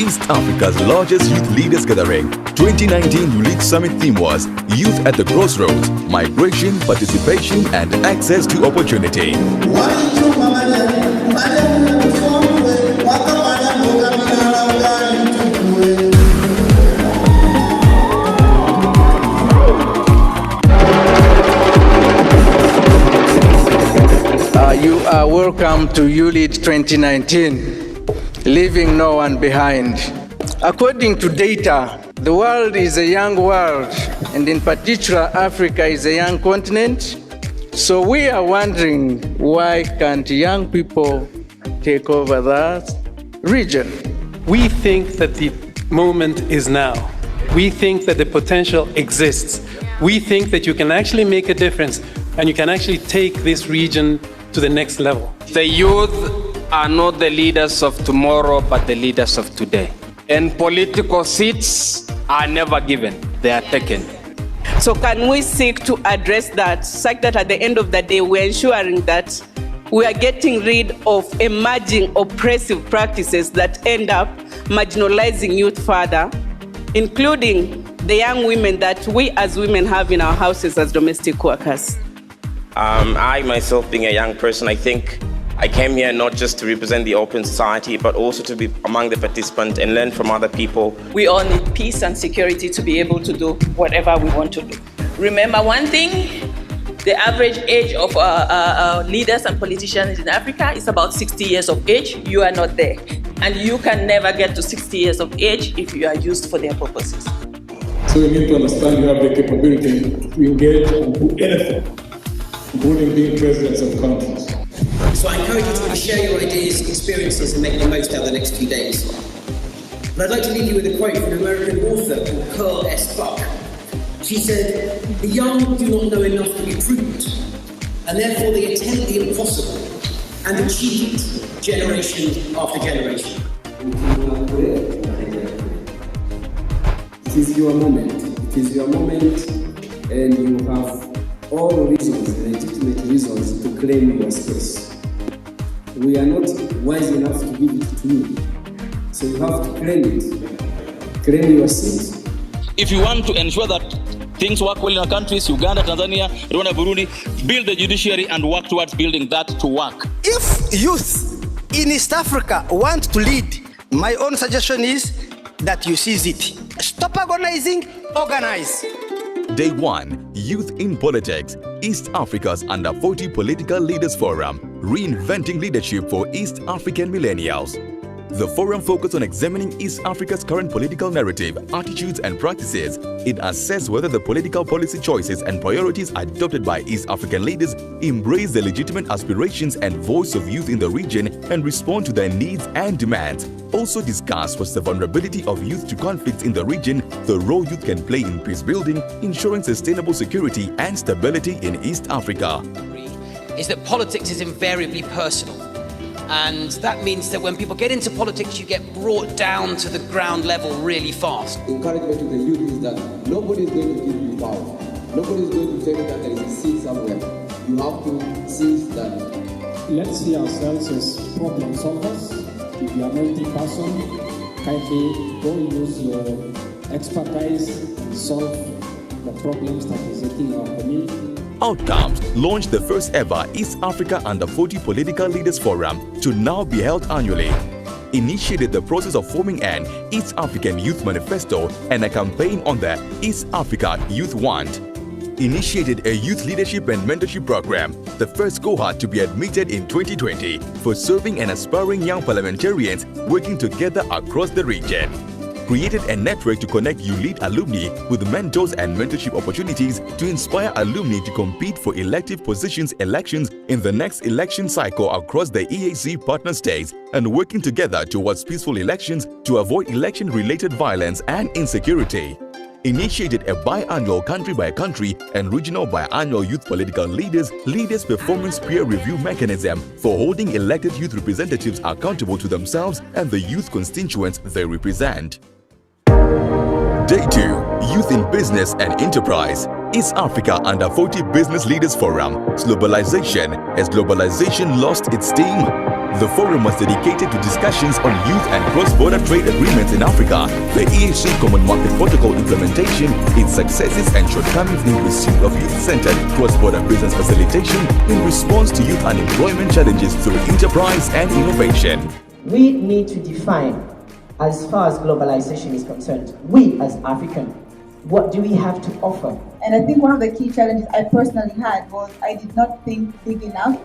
East Africa's largest youth leaders gathering. 2019 Unique Summit theme was Youth at the Crossroads, Migration, Participation and Access to Opportunity. You are welcome to ULEAD 2019, Leaving No One Behind. According to data, the world is a young world, and in particular, Africa is a young continent. So we are wondering, why can't young people take over that region? We think that the moment is now. We think that the potential exists. We think that you can actually make a difference and you can actually take this region to the next level. The youth are not the leaders of tomorrow, but the leaders of today. And political seats are never given, they are taken. So can we seek to address that, such that at the end of the day, we're ensuring that we are getting rid of emerging oppressive practices that end up marginalizing youth further, including the young women that we as women have in our houses as domestic workers? I myself, being a young person, I think I came here not just to represent the open society, but also to be among the participants and learn from other people. We all need peace and security to be able to do whatever we want to do. Remember one thing, the average age of leaders and politicians in Africa is about 60 years of age. You are not there. And you can never get to 60 years of age if you are used for their purposes. So you need to understand you have the capability to engage and do anything, including being presidents of countries. So I encourage you to share your ideas, experiences, and make the most out of the next few days. But I'd like to leave you with a quote from an American author called Pearl S. Buck. She said, "The young do not know enough to be prudent, and therefore they attempt the impossible and achieve it generation after generation." It is your moment. It is your moment, and you have all reasons, legitimate reasons, to claim your space. We are not wise enough to give it to you, so you have to claim it. Claim your seat. If you want to ensure that things work well in our countries, Uganda, Tanzania, Rwanda, Burundi, build the judiciary and work towards building that to work. If youth in East Africa want to lead, my own suggestion is that you seize it. Stop agonizing, organize. Day 1, Youth in Politics, East Africa's Under 40 Political Leaders Forum, Reinventing Leadership for East African Millennials. The forum focused on examining East Africa's current political narrative, attitudes and practices. It assessed whether the political policy choices and priorities adopted by East African leaders embrace the legitimate aspirations and voice of youth in the region and respond to their needs and demands. Also discussed was the vulnerability of youth to conflicts in the region, the role youth can play in peace building, ensuring sustainable security and stability in East Africa. Is that politics is invariably personal. And that means that when people get into politics, you get brought down to the ground level really fast. Encouragement to the youth is that nobody is going to give you power. Nobody is going to tell you that there is a seat somewhere. You have to seize that. Let's see ourselves as problem solvers. If you are a multi-person, kindly go use your expertise and solve the problems that is hitting our community. Outcomes: launched the first ever East Africa Under 40 Political Leaders Forum to now be held annually. Initiated the process of forming an East African Youth Manifesto and a campaign on the East Africa Youth Want. Initiated a youth leadership and mentorship program, the first cohort to be admitted in 2020 for serving and aspiring young parliamentarians working together across the region. Created a network to connect ULEAD alumni with mentors and mentorship opportunities to inspire alumni to compete for elective positions elections in the next election cycle across the EAC partner states and working together towards peaceful elections to avoid election-related violence and insecurity. Initiated a biannual country-by-country and regional biannual youth political leaders performance peer review mechanism for holding elected youth representatives accountable to themselves and the youth constituents they represent. Day 2, Youth in Business and Enterprise, East Africa Under 40 Business Leaders Forum, Globalization. Has globalization lost its steam? The forum was dedicated to discussions on youth and cross-border trade agreements in Africa, the EAC Common Market Protocol implementation, its successes and shortcomings in pursuit of youth-centered cross-border business facilitation in response to youth unemployment challenges through enterprise and innovation. We need to define, as far as globalization is concerned, we as African, what do we have to offer? And I think one of the key challenges I personally had was I did not think big enough,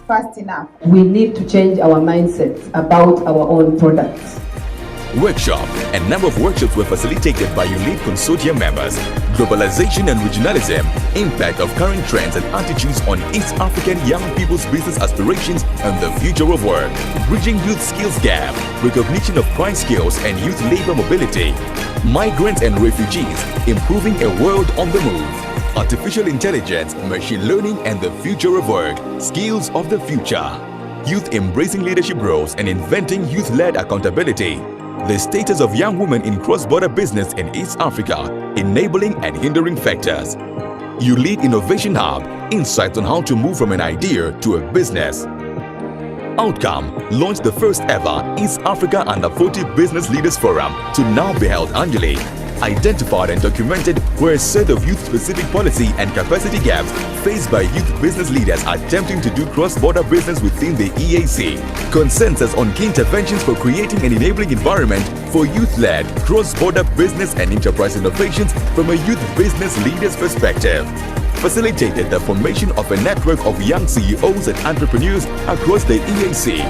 fast enough. We need to change our mindsets about our own products. Workshop. A number of workshops were facilitated by ULEAD consortium members. Globalization and regionalism, impact of current trends and attitudes on East African young people's business aspirations and the future of work. Bridging youth skills gap, recognition of prime skills and youth labor mobility. Migrants and refugees, improving a world on the move. Artificial intelligence, machine learning and the future of work, skills of the future. Youth embracing leadership roles and inventing youth-led accountability. The status of young women in cross-border business in East Africa, enabling and hindering factors. ULEAD Innovation Hub, insights on how to move from an idea to a business. Outcome, launched the first ever East Africa Under 40 Business Leaders Forum to now be held annually. Identified and documented were a set of youth-specific policy and capacity gaps faced by youth business leaders attempting to do cross-border business within the EAC. Consensus on key interventions for creating an enabling environment for youth-led cross-border business and enterprise innovations from a youth business leader's perspective. Facilitated the formation of a network of young CEOs and entrepreneurs across the EAC.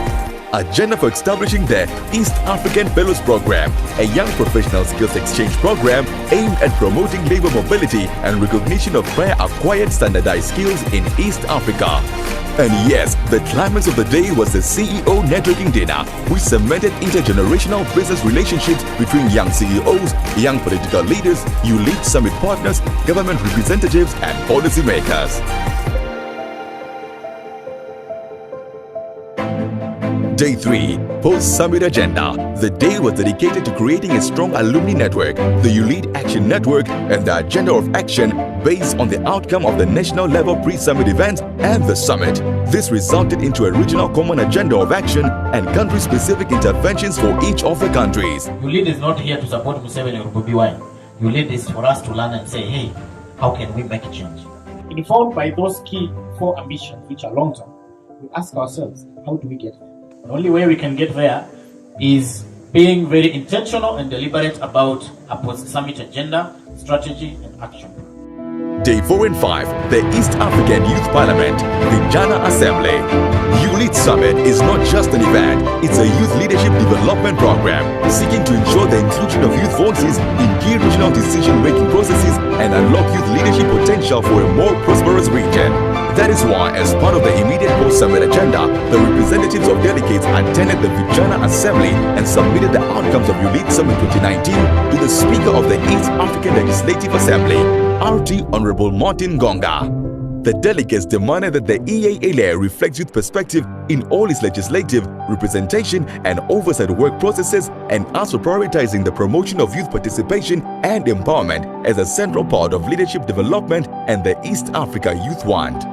Agenda for establishing the East African Fellows Program, a young professional skills exchange program aimed at promoting labor mobility and recognition of prior acquired standardized skills in East Africa. And yes, the climax of the day was the CEO networking dinner, which cemented intergenerational business relationships between young CEOs, young political leaders, ULEAD Summit partners, government representatives, and policymakers. Day 3, Post-Summit Agenda. The day was dedicated to creating a strong alumni network, the ULEAD Action Network, and the agenda of action based on the outcome of the national level pre-summit events and the summit. This resulted into a regional common agenda of action and country-specific interventions for each of the countries. ULEAD is not here to support Museveni or Bobi Wine. ULEAD is for us to learn and say, hey, how can we make a change? Informed by those key 4 ambitions, which are long-term, we ask ourselves, how do we get there? The only way we can get there is being very intentional and deliberate about a post-summit agenda, strategy, and action. Day 4 and 5, the East African Youth Parliament, Vijana Assembly. ULEAD Summit is not just an event, it's a youth leadership development program seeking to ensure the inclusion of youth voices in key regional decision-making processes and unlock youth leadership potential for a more prosperous region. That is why, as part of the immediate post-summit agenda, the representatives of delegates attended the Vijana Assembly and submitted the outcomes of ULEAD Summit 2019 to the Speaker of the East African Legislative Assembly, RT Honorable Martin Gonga. The delegates demanded that the EALA reflects youth perspective in all its legislative, representation and oversight work processes and asked for prioritizing the promotion of youth participation and empowerment as a central part of leadership development and the East Africa Youth Want.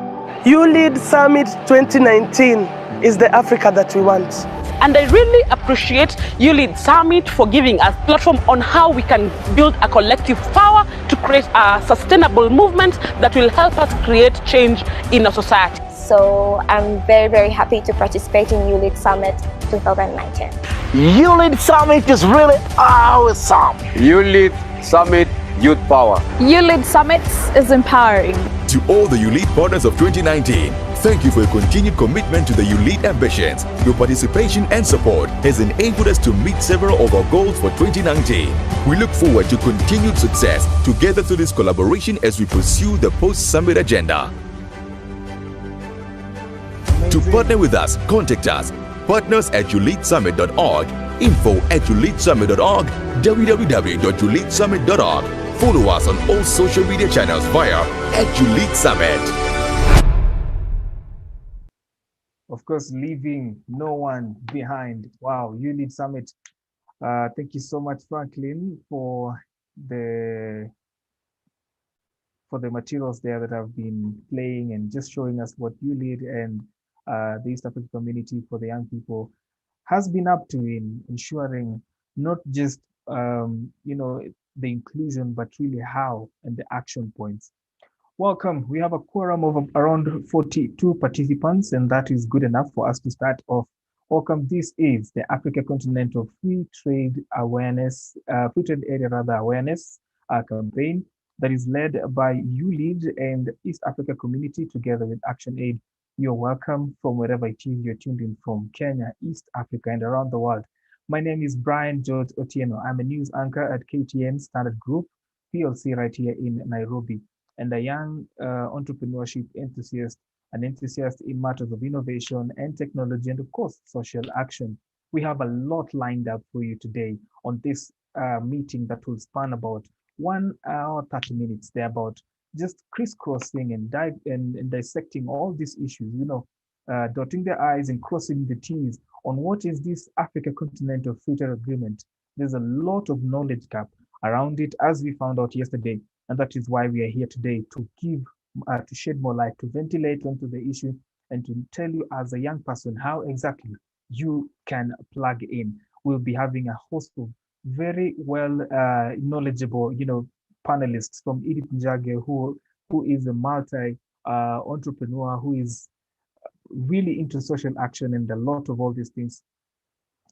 ULEAD Summit 2019 is the Africa that we want. And I really appreciate ULEAD Summit for giving us a platform on how we can build a collective power to create a sustainable movement that will help us create change in our society. So I'm very, very happy to participate in ULEAD Summit 2019. ULEAD Summit is really awesome. ULEAD Summit Youth Power. ULEAD Summit is empowering. To all the ULEAD partners of 2019, thank you for your continued commitment to the ULEAD ambitions. Your participation and support has enabled us to meet several of our goals for 2019. We look forward to continued success together through this collaboration as we pursue the post-summit agenda. To partner with us, contact us. partners@uleadsummit.org, info@uleadsummit.org, www.uleadsummit.org. Follow us on all social media channels via @ULEADSummit. Of course, leaving no one behind. Wow, ULEAD Summit. Thank you so much, Franklin, for the materials there that have been playing and just showing us what ULEAD and the East African community for the young people has been up to in ensuring not just the inclusion, but really how and the action points. Welcome. We have a quorum of around 42 participants, and that is good enough for us to start off. Welcome. This is the Africa Continental Free Trade Awareness, Free Trade Area rather Awareness campaign that is led by ULEAD and East Africa Community together with ActionAid. You're welcome from wherever it is you're tuned in from, Kenya, East Africa, and around the world. My name is Brian George Otieno. I'm a news anchor at KTN Standard Group, PLC, right here in Nairobi, and a young entrepreneurship enthusiast, an enthusiast in matters of innovation and technology, and of course, social action. We have a lot lined up for you today on this meeting that will span about 1 hour, 30 minutes. They're about just crisscrossing and dissecting all these issues, dotting the I's and crossing the T's on what is this Africa Continental Free Trade Agreement. There's a lot of knowledge gap around it, as we found out yesterday, and that is why we are here today to to shed more light, to ventilate onto the issue, and to tell you as a young person how exactly you can plug in. We'll be having a host of very well knowledgeable, panelists from Edith Njage, who is a multi entrepreneur, who is really into social action and a lot of all these things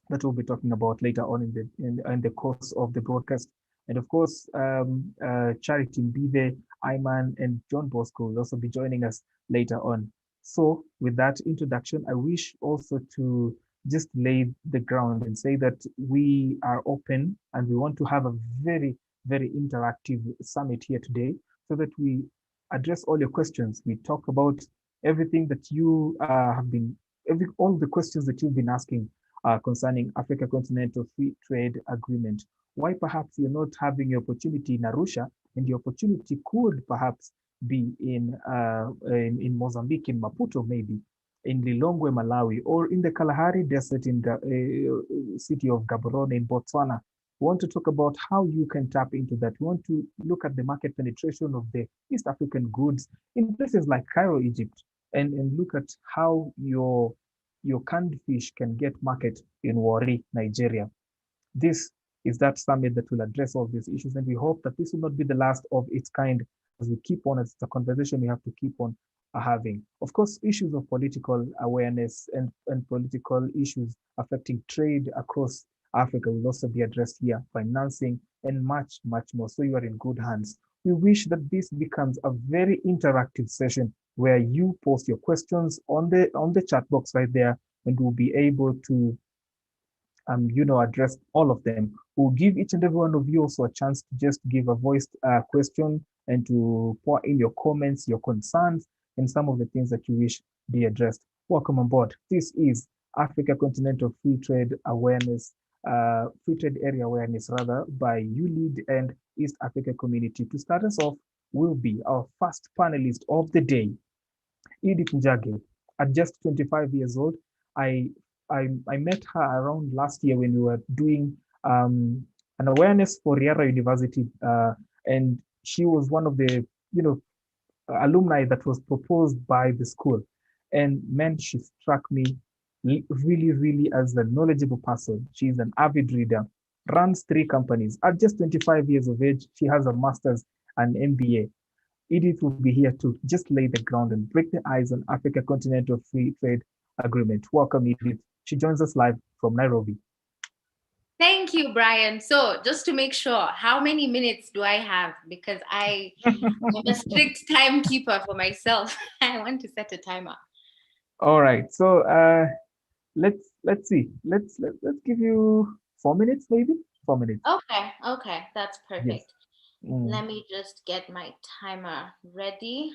that we'll be talking about later on in the course of the broadcast. And of course, Charity Mbive, Ayman, and John Bosco will also be joining us later on. So with that introduction, I wish also to just lay the ground and say that we are open and we want to have a very, very interactive summit here today so that we address all your questions. We talk about everything that you all the questions that you've been asking concerning Africa Continental Free Trade Agreement. Why perhaps you're not having the opportunity in Arusha, and the opportunity could perhaps be in Mozambique, in Maputo maybe, in Lilongwe, Malawi, or in the Kalahari Desert in the city of Gaborone in Botswana. We want to talk about how you can tap into that. We want to look at the market penetration of the East African goods in places like Cairo, Egypt, and look at how your canned fish can get market in Warri, Nigeria. This is that summit that will address all these issues, and we hope that this will not be the last of its kind as we keep on. It's a conversation we have to keep on having. Of course, issues of political awareness and political issues affecting trade across Africa will also be addressed here, financing, and much, much more. So you are in good hands. We wish that this becomes a very interactive session where you post your questions on the chat box right there, and we'll be able to address all of them. We'll give each and every one of you also a chance to just give a voiced question and to pour in your comments, your concerns, and some of the things that you wish be addressed. Welcome on board. This is Africa Continental Free Trade Awareness, Free Trade Area Awareness rather, by ULEAD and East Africa Community. To start us off will be our first panelist of the day, Edith Njage. At just 25 years old, I met her around last year when we were doing an awareness for Riara University, and she was one of the alumni that was proposed by the school. And man, she struck me really, really as a knowledgeable person. She's an avid reader, runs 3 companies. At just 25 years of age, she has a master's and MBA. Edith will be here to just lay the ground and break the ice on Africa Continental Free Trade Agreement. Welcome, Edith. She joins us live from Nairobi. Thank you, Brian. So just to make sure, how many minutes do I have? Because I'm a strict timekeeper for myself. I want to set a timer. All right. So let's see. Let's give you 4 minutes, maybe 4 minutes. Okay, that's perfect. Yes. Let me just get my timer ready.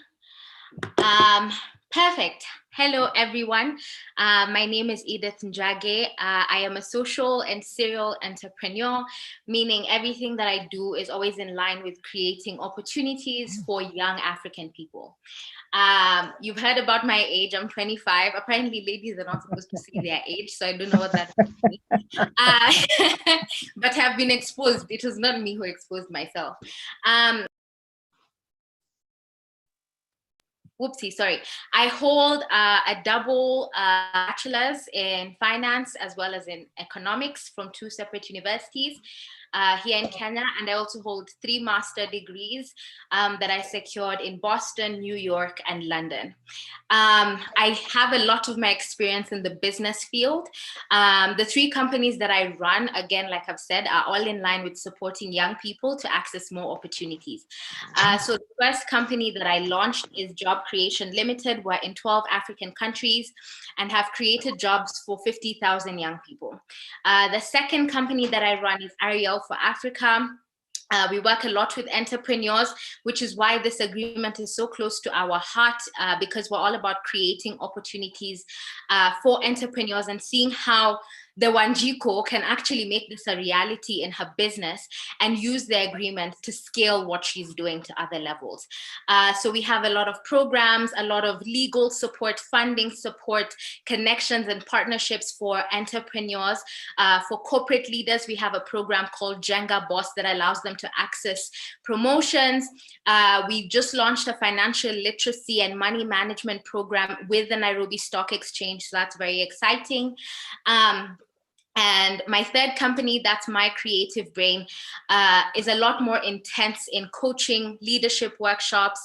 Perfect. Hello, everyone. My name is Edith Njage. I am a social and serial entrepreneur, meaning everything that I do is always in line with creating opportunities for young African people. You've heard about my age. I'm 25. Apparently, ladies are not supposed to say their age, so I don't know what that means. But have been exposed. It was not me who exposed myself. whoopsie, sorry. I hold a double bachelor's in finance as well as in economics from 2 separate universities here in Kenya. And I also hold 3 master degrees that I secured in Boston, New York, and London. I have a lot of my experience in the business field. The 3 companies that I run, again, like I've said, are all in line with supporting young people to access more opportunities. So the first company that I launched is Job Creation Limited. We're in 12 African countries and have created jobs for 50,000 young people. The second company that I run is Ariel for Africa. We work a lot with entrepreneurs, which is why this agreement is so close to our heart, because we're all about creating opportunities for entrepreneurs and seeing how the Wanjiko can actually make this a reality in her business and use the agreement to scale what she's doing to other levels. So we have a lot of programs, a lot of legal support, funding support, connections and partnerships for entrepreneurs. For corporate leaders, we have a program called Jenga Boss that allows them to access promotions. We just launched a financial literacy and money management program with the Nairobi Stock Exchange, so that's very exciting. And my third company, that's My Creative Brain, is a lot more intense in coaching, leadership workshops.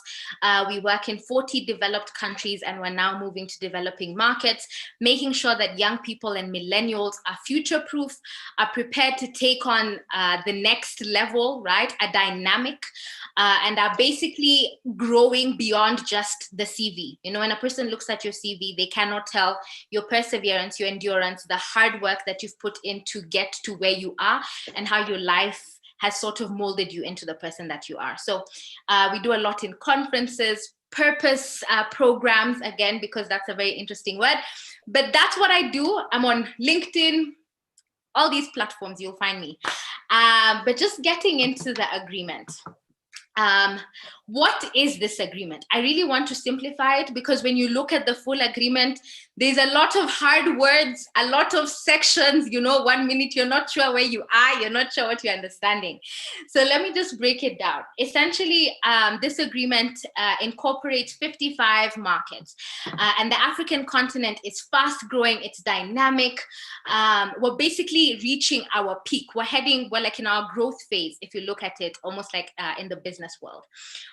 We work in 40 developed countries, and we're now moving to developing markets, making sure that young people and millennials are future-proof, are prepared to take on the next level, right? A dynamic, and are basically growing beyond just the CV. You know, when a person looks at your CV, they cannot tell your perseverance, your endurance, the hard work that you've put in to get to where you are, and how your life has sort of molded you into the person that you are. So we do a lot in conferences, purpose programs, again, because that's a very interesting word. But that's what I do. I'm on LinkedIn, all these platforms, you'll find me. But just getting into the agreement. What is this agreement? I really want to simplify it, because when you look at the full agreement, there's a lot of hard words, a lot of sections, you know, 1 minute you're not sure where you are, you're not sure what you're understanding. So let me just break it down. Essentially, this agreement incorporates 55 markets, and the African continent is fast growing, it's dynamic. We're basically reaching our peak. We're like in our growth phase, if you look at it, almost like in the business world.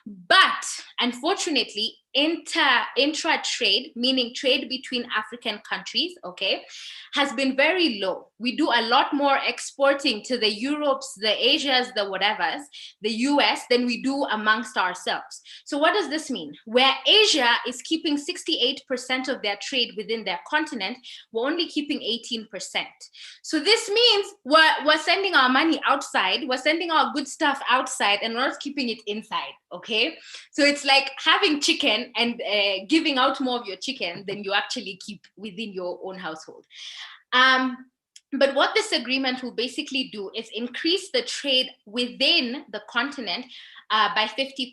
But unfortunately, intra-trade, meaning trade between African countries, okay, has been very low. We do a lot more exporting to the Europes, the Asias, the whatevers, the US, than we do amongst ourselves. So what does this mean? Where Asia is keeping 68% of their trade within their continent, we're only keeping 18%. So this means we're sending our money outside, we're sending our good stuff outside, and we're not keeping it inside, okay? So it's like having chicken and giving out more of your chicken than you actually keep within your own household. But what this agreement will basically do is increase the trade within the continent by 50%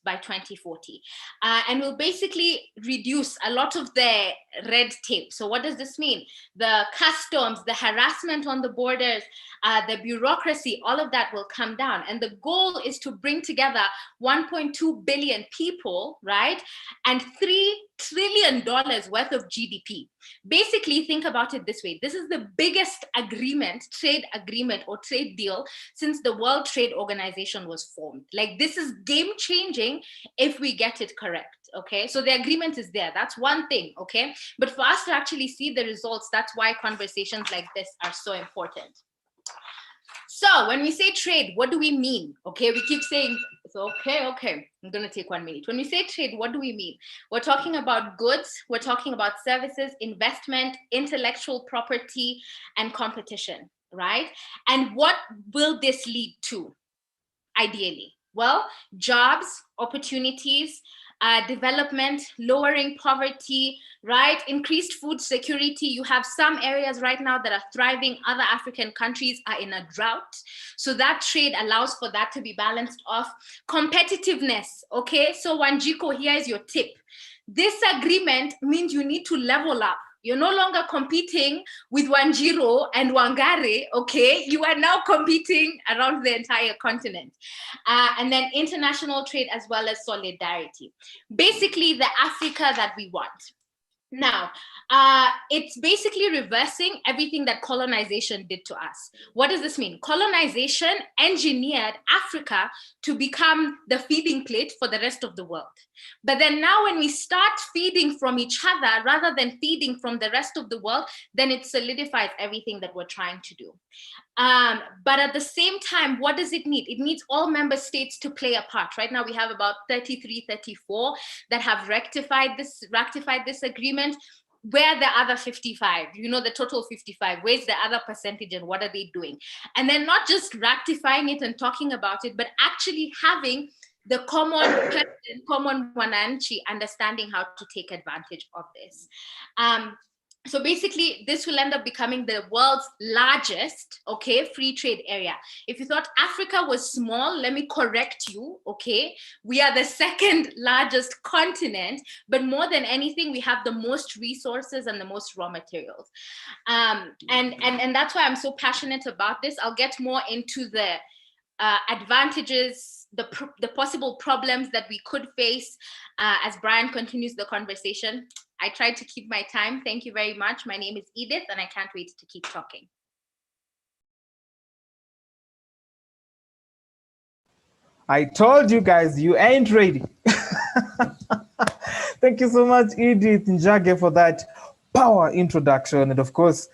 by 2040. And will basically reduce a lot of the red tape. So what does this mean? The customs, the harassment on the borders, the bureaucracy, all of that will come down. And the goal is to bring together 1.2 billion people, right? And $3 trillion worth of GDP. Basically, think about it this way. This is the biggest agreement, trade agreement or trade deal since the World Trade Organization was formed. Like, this is game changing if we get it correct, okay? So the agreement is there. That's one thing, okay? But for us to actually see the results, that's why conversations like this are so important. So when we say trade, what do we mean? Okay, we keep saying, so okay, I'm gonna take 1 minute. When we say trade, what do we mean? We're talking about goods, we're talking about services, investment, intellectual property, and competition, right? And what will this lead to, ideally? Well, jobs, opportunities, development, lowering poverty, right? Increased food security. You have some areas right now that are thriving. Other African countries are in a drought. So that trade allows for that to be balanced off. Competitiveness, okay? So Wanjiko, here is your tip. This agreement means you need to level up. You're no longer competing with Wanjiro and Wangare, okay? You are now competing around the entire continent. And then international trade as well as solidarity. Basically, the Africa that we want. Now, it's basically reversing everything that colonization did to us. What does this mean? Colonization engineered Africa to become the feeding plate for the rest of the world. But then now when we start feeding from each other rather than feeding from the rest of the world, then it solidifies everything that we're trying to do. But at the same time, what does it need? It needs all member states to play a part. Right now, we have about 33, 34 that have ratified this agreement. Where are the other 55? You know, the total 55. Where's the other percentage and what are they doing? And then not just ratifying it and talking about it, but actually having the common person, common wananchi understanding how to take advantage of this. So basically, this will end up becoming the world's largest, okay, free trade area. If you thought Africa was small, let me correct you, okay? We are the second largest continent, but more than anything, we have the most resources and the most raw materials. And that's why I'm so passionate about this. I'll get more into the advantages, the possible problems that we could face as Brian continues the conversation. I tried to keep my time. Thank you very much. My name is Edith, and I can't wait to keep talking. I told you guys, you ain't ready. Thank you so much, Edith Njage, for that power introduction, and of course,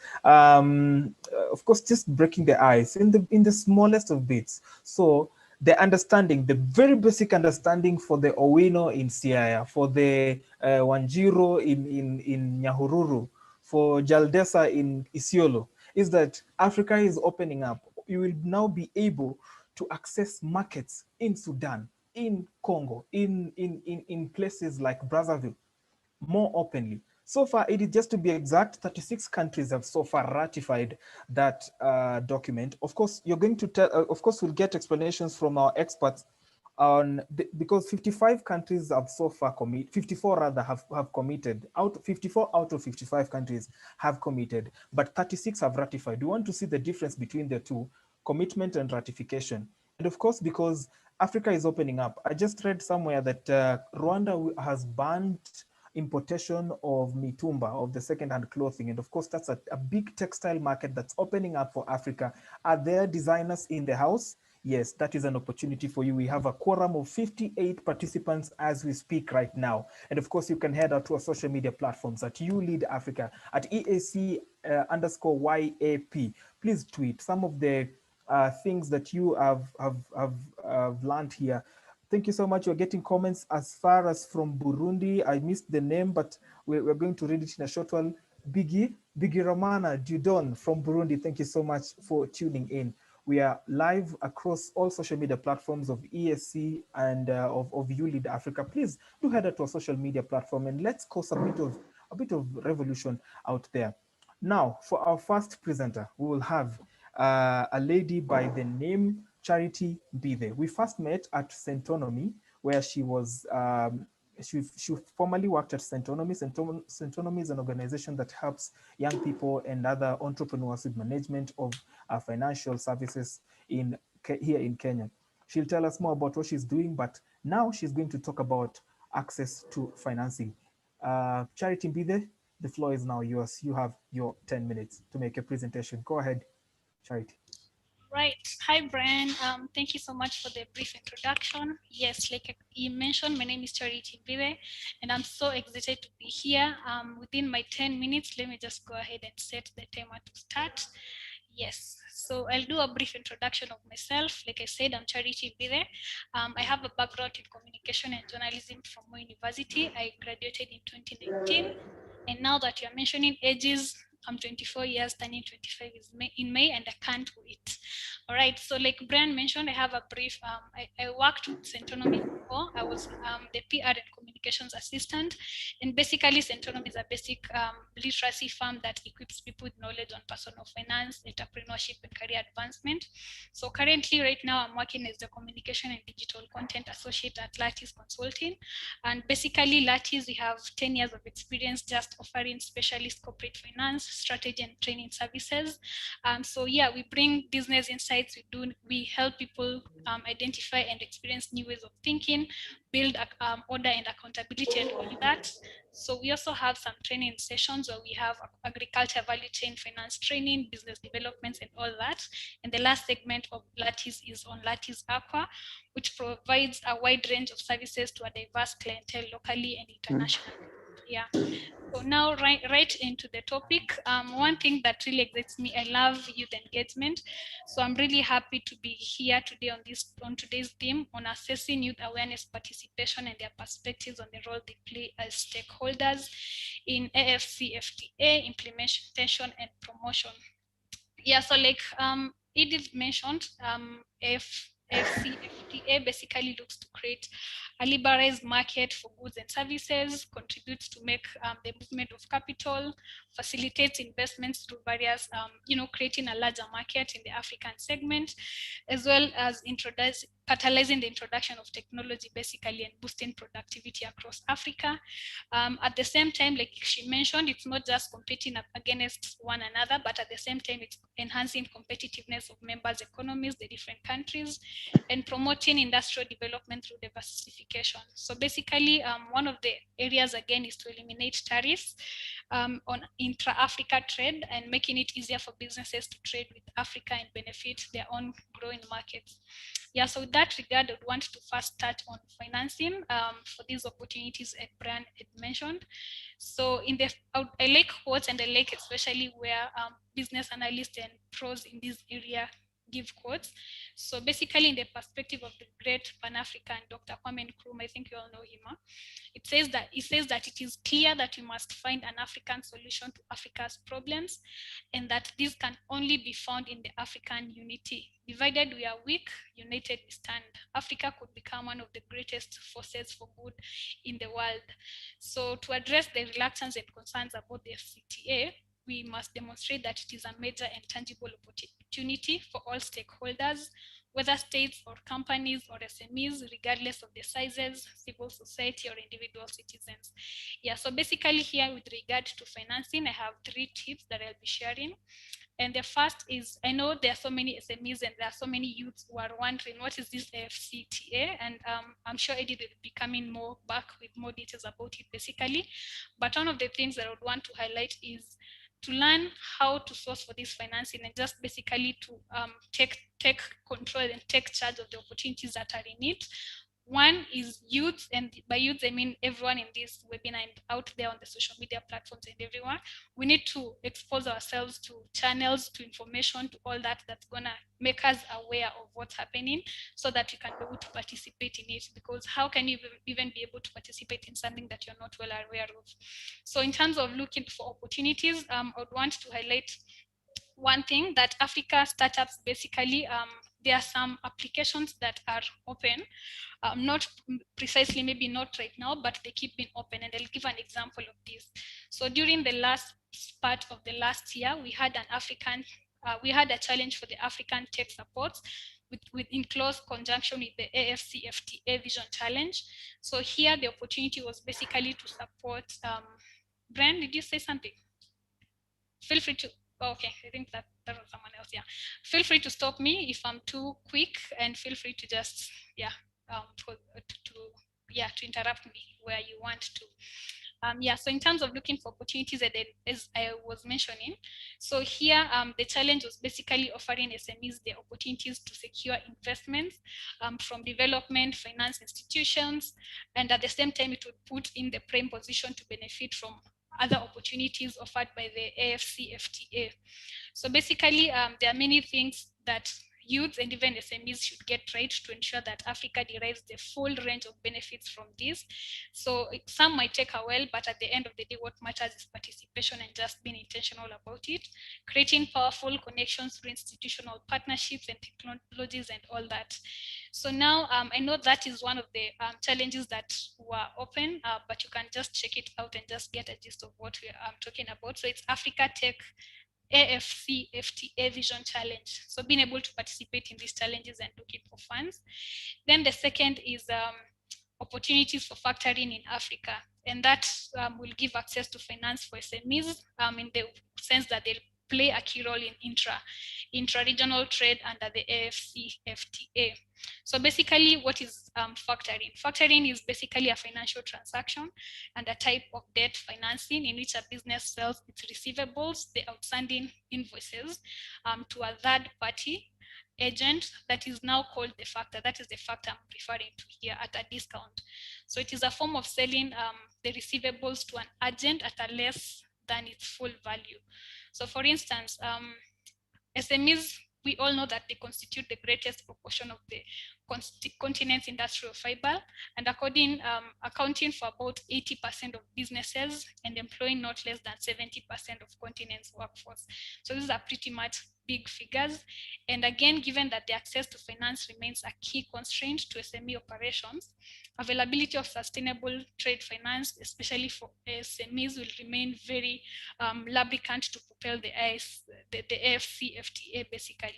just breaking the ice in the smallest of bits. So the understanding, the very basic understanding for the Owino in Siaya, for the Wanjiro in Nyahururu, for Jaldesa in Isiolo, is that Africa is opening up. You will now be able to access markets in Sudan, in Congo, in places like Brazzaville, more openly. So far, it is, just to be exact, 36 countries have so far ratified that document. Of course, you're going to tell, of course, we'll get explanations from our experts on, because 55 countries have so far committed, 54 rather have committed, 54 out of 55 countries have committed, but 36 have ratified. We want to see the difference between the two, commitment and ratification. And of course, because Africa is opening up, I just read somewhere that Rwanda has banned importation of mitumba, of the second-hand clothing. And of course, that's a big textile market that's opening up for Africa. Are there designers in the house? Yes, that is an opportunity for you. We have a quorum of 58 participants as we speak right now. And of course, you can head out to our social media platforms at YouLead Africa, at EAC_YAP. Please tweet some of the things that you have learned here. Thank you so much. We're getting comments as far as from Burundi. I missed the name, but we're going to read it in a short while. Biggie Romana Dudon from Burundi. Thank you so much for tuning in. We are live across all social media platforms of ESC and of YouLead Africa. Please do head to our social media platform and let's cause a bit of revolution out there. Now, for our first presenter, we will have a lady by the name Charity Mbithe. We first met at Centonomy, where she was, she formerly worked at Centonomy. Centonomy is an organization that helps young people and other entrepreneurs with management of financial services here in Kenya. She'll tell us more about what she's doing, but now she's going to talk about access to financing. Charity Mbithe, the floor is now yours. You have your 10 minutes to make a presentation. Go ahead, Charity. Right. Hi, Brian. Thank you so much for the brief introduction. Yes, like you mentioned, my name is Charity Mbithe, and I'm so excited to be here. Within my 10 minutes, let me just go ahead and set the timer to start. Yes, so I'll do a brief introduction of myself. Like I said, I'm Charity Mbithe. I have a background in communication and journalism from Moi University. I graduated in 2019. And now that you're mentioning ages, I'm 24 years, turning 25 in May, and I can't wait. All right, so like Brian mentioned, I have a brief, I worked with Centonomy before. I was the PR and communications assistant, and basically Centonomy is a basic literacy firm that equips people with knowledge on personal finance, entrepreneurship, and career advancement. So currently, right now, I'm working as the communication and digital content associate at Lattice Consulting, and basically Lattice, we have 10 years of experience just offering specialist corporate finance, strategy, and training services. So yeah, we bring business insights. We help people identify and experience new ways of thinking, build order and accountability, and all that. So we also have some training sessions where we have agriculture value chain finance training, business developments, and all that. And the last segment of Lattice is on Lattice Aqua, which provides a wide range of services to a diverse clientele locally and internationally. Yeah. So now right into the topic. One thing that really excites me, I love youth engagement. So I'm really happy to be here today on today's theme on assessing youth awareness, participation, and their perspectives on the role they play as stakeholders in AFCFTA implementation and promotion. Yeah, so like Edith mentioned, AFCFTA basically looks to create a liberalized market for goods and services, contributes to make the movement of capital, facilitates investments through various, creating a larger market in the African segment, as well as catalyzing the introduction of technology basically and boosting productivity across Africa. At the same time, like she mentioned, it's not just competing against one another, but at the same time, it's enhancing competitiveness of members' economies, the different countries, and promoting industrial development through diversification. So basically, one of the areas again is to eliminate tariffs on intra-Africa trade and making it easier for businesses to trade with Africa and benefit their own growing markets. Yeah, so in that regard, I would want to first touch on financing for these opportunities that Brian had mentioned. So I like quotes, and I like especially where business analysts and pros in this area give quotes. So basically, in the perspective of the great Pan-African Dr. Kwame Nkrumah, I think you all know him. It says that it is clear that we must find an African solution to Africa's problems, and that this can only be found in the African unity. Divided we are weak, united we stand. Africa could become one of the greatest forces for good in the world. So to address the reluctance and concerns about the FCTA, we must demonstrate that it is a major and tangible opportunity for all stakeholders, whether states or companies or SMEs, regardless of the sizes, civil society or individual citizens. Yeah, so basically here with regard to financing, I have 3 tips that I'll be sharing. And the first is, I know there are so many SMEs and there are so many youths who are wondering, what is this FCTA? And I'm sure Eddie will be coming back with more details about it basically. But one of the things that I would want to highlight is to learn how to source for this financing and just basically to take control and take charge of the opportunities that are in it. One is youth, and by youth I mean everyone in this webinar and out there on the social media platforms and everyone. We need to expose ourselves to channels, to information, to all that that's gonna make us aware of what's happening so that you can be able to participate in it, because how can you even be able to participate in something that you're not well aware of? So in terms of looking for opportunities, I would want to highlight one thing, that Africa startups basically, there are some applications that are open, not precisely, maybe not right now, but they keep being open. And I'll give an example of this. So during the last part of the last year, we had a challenge for the African tech supports in close conjunction with the AFCFTA Vision Challenge. So here the opportunity was basically to support, Brian, did you say something? Feel free to, okay, I think that was someone else, yeah. Feel free to stop me if I'm too quick, and feel free to just, to interrupt me where you want to. So in terms of looking for opportunities, as I was mentioning, so here the challenge was basically offering SMEs the opportunities to secure investments from development finance institutions, and at the same time it would put in the prime position to benefit from other opportunities offered by the AFCFTA. So basically there are many things that youths and even SMEs should get right to ensure that Africa derives the full range of benefits from this. So some might take a while, but at the end of the day, what matters is participation and just being intentional about it, creating powerful connections through institutional partnerships and technologies and all that. So now I know that is one of the challenges that were open, but you can just check it out and just get a gist of what we're talking about. So it's Africa Tech AFC FTA Vision Challenge. So being able to participate in these challenges and looking for funds. Then the second is opportunities for factoring in Africa. And that will give access to finance for SMEs in the sense that they'll play a key role in intra-regional trade under the AFCFTA. So basically what is factoring? Factoring is basically a financial transaction and a type of debt financing in which a business sells its receivables, the outstanding invoices, to a third party agent that is now called the factor. That is the factor I'm referring to here, at a discount. So it is a form of selling the receivables to an agent at a less than its full value. So for instance, SMEs, we all know that they constitute the greatest proportion of the continent's industrial fiber, and accounting for about 80% of businesses and employing not less than 70% of continent's workforce. So these are pretty much big figures. And again, given that the access to finance remains a key constraint to SME operations, availability of sustainable trade finance, especially for SMEs, will remain very lubricant to propel the AFCFTA basically.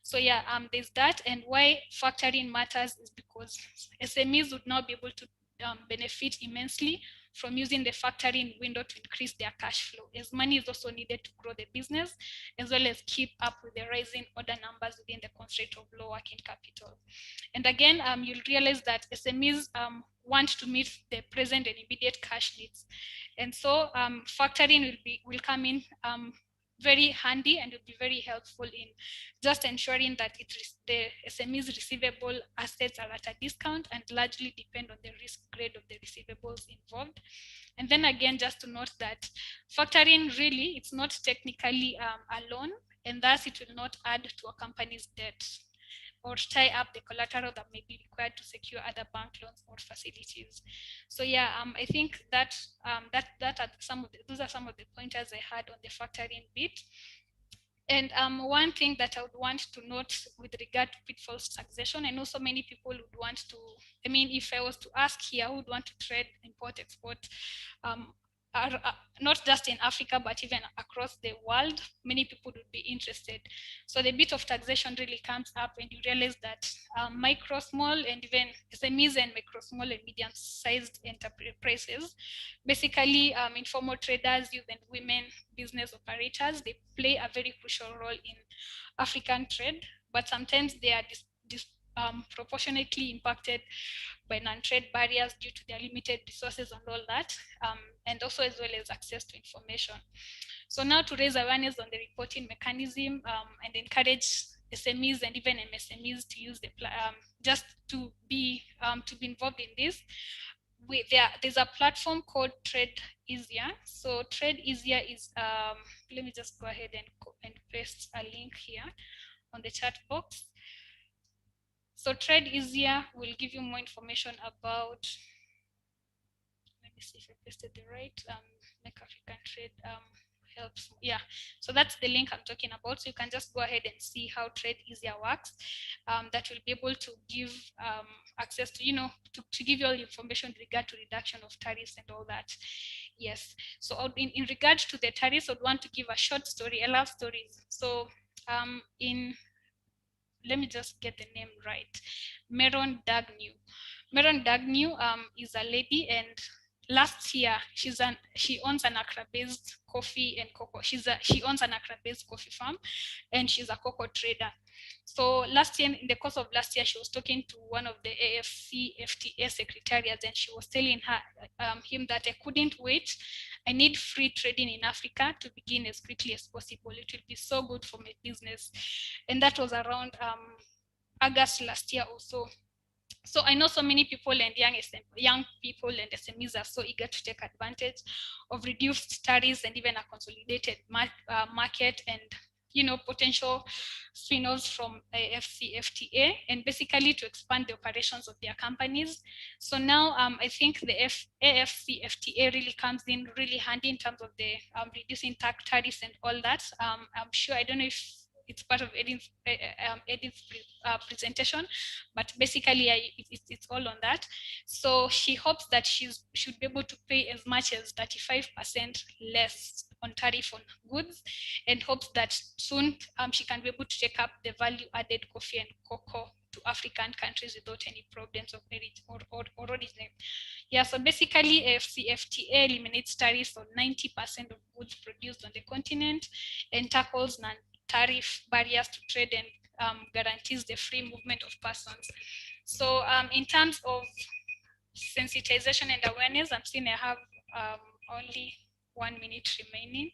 So yeah, there's that. And why factoring matters is because SMEs would now be able to benefit immensely from using the factoring window to increase their cash flow, as money is also needed to grow the business, as well as keep up with the rising order numbers within the constraint of low working capital. And again, you'll realize that SMEs want to meet the present and immediate cash needs. And so factoring will come in very handy and will be very helpful in just ensuring that the SME's receivable assets are at a discount and largely depend on the risk grade of the receivables involved. And then again, just to note that factoring really, it's not technically a loan, and thus it will not add to a company's debt or tie up the collateral that may be required to secure other bank loans or facilities. So yeah, I think that those are some of the pointers I had on the factoring bit. And one thing that I would want to note with regard to pitfalls taxation, I know so many people would want to, I mean, if I was to ask here, who would want to trade, import, export, not just in Africa, but even across the world, many people would be interested. So the bit of taxation really comes up, and you realize that micro, small, and even SMEs and micro, small, and medium-sized enterprises, basically informal traders, youth and women business operators, they play a very crucial role in African trade, but sometimes they are disproportionately impacted by non-trade barriers due to their limited resources and all that, and also as well as access to information. So now to raise awareness on the reporting mechanism and encourage SMEs and even MSMEs to use the just to be involved in this, there's a platform called Trade Easier. So Trade Easier is let me just go ahead and paste a link here on the chat box. So Trade Easier will give you more information about, let me see if I pasted the right, Make African Trade helps. Yeah, so that's the link I'm talking about. So you can just go ahead and see how Trade Easier works. That will be able to give access to, to give you all the information with regard to reduction of tariffs and all that. Yes, so in regard to the tariffs, I'd want to give a short story. I love stories. So let me just get the name right. Meron Dagnew. Meron Dagnew is a lady, and last year she owns an Accra-based coffee and cocoa. She owns an Accra-based coffee farm, and she's a cocoa trader. So last year, in the course of last year, she was talking to one of the AFCFTA secretariats, and she was telling him that I couldn't wait. I need free trading in Africa to begin as quickly as possible. It will be so good for my business. And that was around August last year or so. So I know so many people and young people and SMEs are so eager to take advantage of reduced tariffs and even a consolidated market. And potential spin-offs from AFCFTA, and basically to expand the operations of their companies. So now I think the AFCFTA really comes in really handy in terms of the reducing tax tariffs and all that. I'm sure, I don't know if it's part of Edith's presentation, but basically it's all on that. So she hopes that she should be able to pay as much as 35% less on tariff on goods, and hopes that soon she can be able to take up the value-added coffee and cocoa to African countries without any problems of origin. Yeah, so basically AFCFTA eliminates tariffs on 90% of goods produced on the continent and tackles non-tariff barriers to trade and guarantees the free movement of persons. So in terms of sensitization and awareness, I'm seeing I have only 1 minute remaining.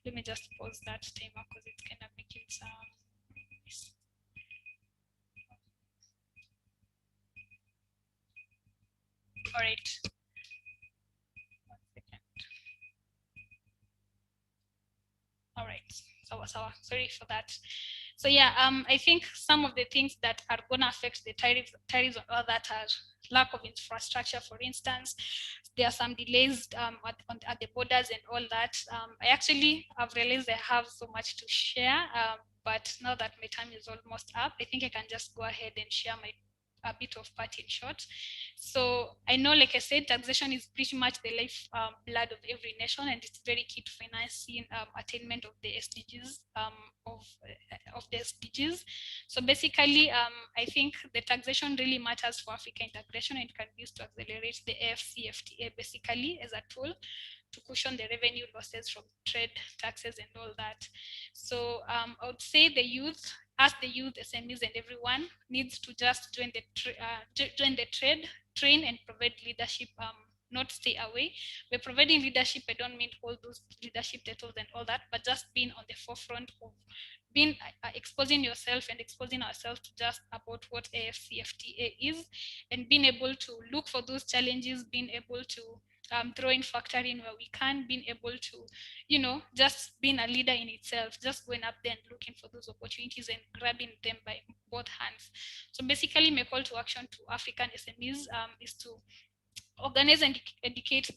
Let me just pause that timer because it's kind of making some. All right. 1 second. All right. So sorry for that. So yeah, I think some of the things that are going to affect the tariffs and all that are lack of infrastructure, for instance. There are some delays at the borders and all that. I actually have realized I have so much to share, but now that my time is almost up, I think I can just go ahead and share a bit of part in short. So I know, like I said, taxation is pretty much the life blood of every nation, and it's very key to financing attainment of the SDGs, of the SDGs. So basically, I think the taxation really matters for Africa integration, and can be used to accelerate the AFCFTA basically as a tool to cushion the revenue losses from trade, taxes, and all that. So I would say the youth, SMEs, and everyone needs to just join the trade, train, and provide leadership, not stay away. By providing leadership, I don't mean all those leadership titles and all that, but just being on the forefront of being exposing yourself and exposing ourselves to just about what AFCFTA is, and being able to look for those challenges, being able to throw in factoring where we can, being able to, just being a leader in itself, just going up there and looking for those opportunities and grabbing them by both hands. So basically, my call to action to African SMEs is to organize and educate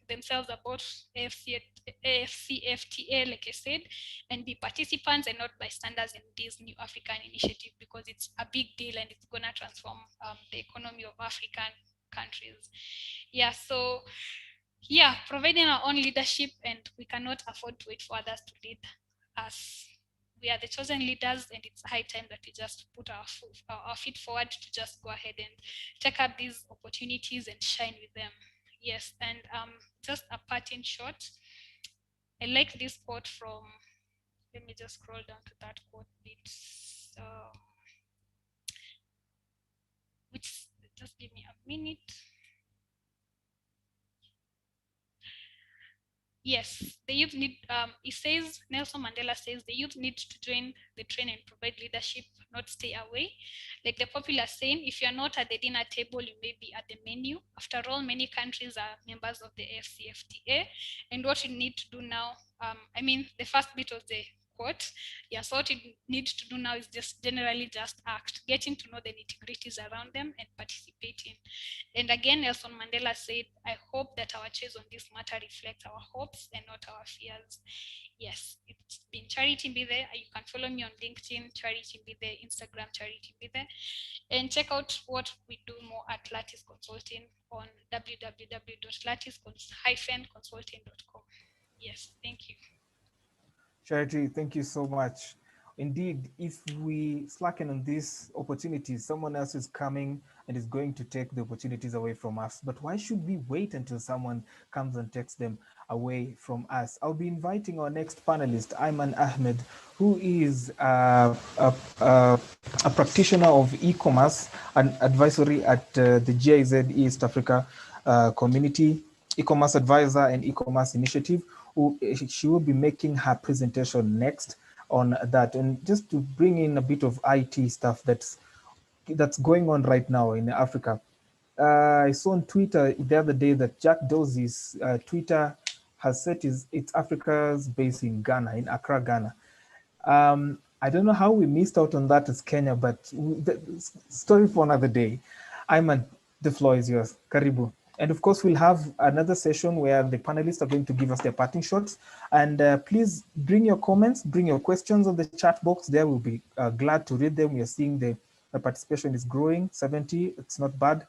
themselves about AFCFTA, like I said, and be participants and not bystanders in this new African initiative, because it's a big deal and it's going to transform the economy of African countries. Yeah, so yeah, providing our own leadership, and we cannot afford to wait for others to lead us. We are the chosen leaders, and it's high time that we just put our feet forward to just go ahead and take up these opportunities and shine with them. Yes, and just a part in short, I like this quote from, let me just scroll down to that quote bit. Which, just give me a minute. Yes, the youth need, it says, Nelson Mandela says, the youth need to join the train and provide leadership, not stay away. Like the popular saying, if you're not at the dinner table, you may be at the menu. After all, many countries are members of the AFCFTA. And what you need to do now, the first bit of the quote, yes, what you need to do now is just generally just act, getting to know the nitty-gritties around them and participating. And again, Nelson Mandela said, I hope that our choice on this matter reflects our hopes and not our fears. Yes, it's been Charity Mbithe. You can follow me on LinkedIn, Charity Mbithe, Instagram, Charity Mbithe, and check out what we do more at Lattice Consulting on www.lattice-consulting.com. Yes, thank you. Charity, thank you so much. Indeed, if we slacken on these opportunities, someone else is coming and is going to take the opportunities away from us. But why should we wait until someone comes and takes them away from us? I'll be inviting our next panelist, Ayman Ahmed, who is a practitioner of e-commerce and advisory at the GIZ East Africa Community, e-commerce advisor and e-commerce initiative. She will be making her presentation next on that, and just to bring in a bit of IT stuff that's going on right now in Africa. I saw on Twitter the other day that Jack Dorsey's Twitter has set its Africa's base in Ghana, in Accra, Ghana. I don't know how we missed out on that as Kenya, but the story for another day. Ayman, the floor is yours. Karibu. And of course, we'll have another session where the panelists are going to give us their parting shots. And please bring your comments, bring your questions on the chat box there. We'll be glad to read them. We are seeing the participation is growing, 70, it's not bad.